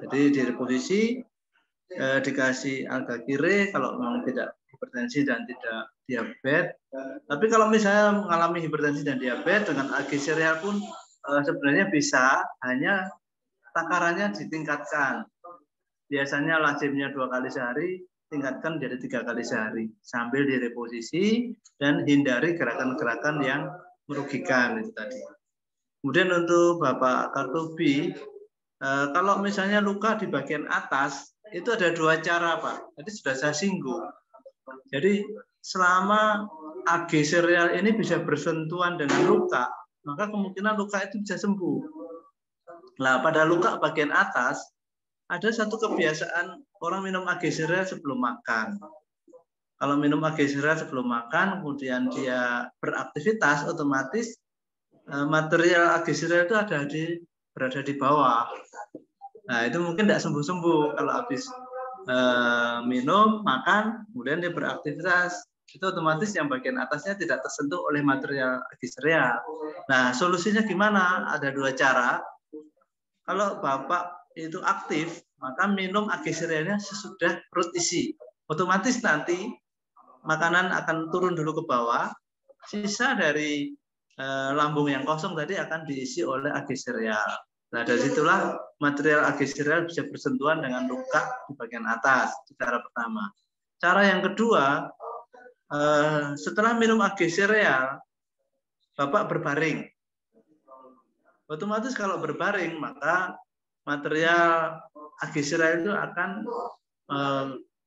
Jadi direposisi, dikasih alga kire kalau memang tidak hipertensi dan tidak diabetes. Tapi kalau misalnya mengalami hipertensi dan diabetes dengan AG sereal pun sebenarnya bisa, hanya takarannya ditingkatkan. Biasanya lazimnya 2 kali sehari, tingkatkan jadi 3 kali sehari sambil direposisi dan hindari gerakan-gerakan yang merugikan itu tadi. Kemudian untuk Bapak Kartobi, kalau misalnya luka di bagian atas, itu ada 2 cara Pak. Tadi sudah saya singgung. Jadi selama AG sereal ini bisa bersentuhan dengan luka, maka kemungkinan luka itu bisa sembuh. Nah, pada luka bagian atas, ada satu kebiasaan orang minum AG sereal sebelum makan. Kalau minum AG sereal sebelum makan, kemudian dia beraktivitas, otomatis material AG sereal itu berada di bawah. Nah, itu mungkin tidak sembuh-sembuh kalau habis minum, makan, kemudian dia beraktivitas, itu otomatis yang bagian atasnya tidak tersentuh oleh material AG sereal. Nah, solusinya gimana? Ada 2 cara. Kalau Bapak itu aktif, maka minum AG serealnya sesudah perut isi. Otomatis nanti makanan akan turun dulu ke bawah, sisa dari lambung yang kosong tadi akan diisi oleh ag serial. Nah, dari situlah material ag serial bisa bersentuhan dengan luka di bagian atas. Itu cara pertama. Cara yang kedua, setelah minum ag serial, Bapak berbaring. Otomatis kalau berbaring, maka material ag serial itu akan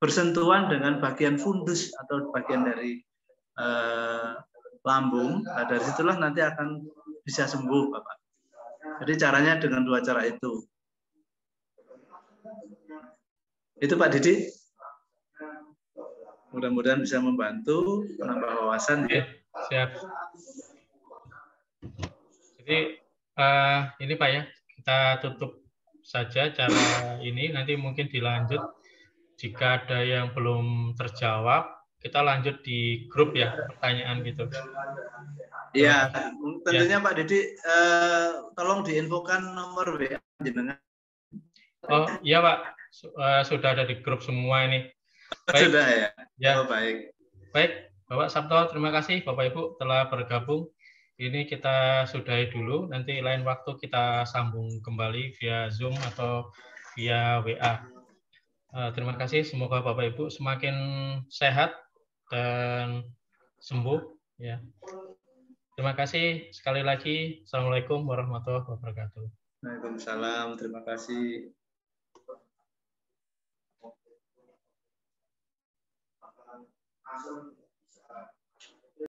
bersentuhan dengan bagian fundus atau bagian dari lambung. Nah, dari situlah nanti akan bisa sembuh, Bapak. Jadi caranya dengan dua cara itu. Itu Pak Didi. Mudah-mudahan bisa membantu menambah wawasan. Ya. Siap. Jadi ini Pak ya, kita tutup saja cara ini. Nanti mungkin dilanjut. Jika ada yang belum terjawab, kita lanjut di grup ya, pertanyaan gitu. Iya, tentunya ya. Pak Didi, tolong diinfokan nomor WA jenengan. Oh iya Pak, sudah ada di grup semua ini. Baik. Sudah ya? Ya. Oh, baik. Baik, Bapak Sabto, terima kasih Bapak Ibu telah bergabung. Ini kita sudahi dulu, nanti lain waktu kita sambung kembali via Zoom atau via WA. Terima kasih, semoga Bapak Ibu semakin sehat dan sembuh. Ya. Terima kasih sekali lagi. Assalamualaikum warahmatullahi wabarakatuh. Waalaikumsalam. Terima kasih.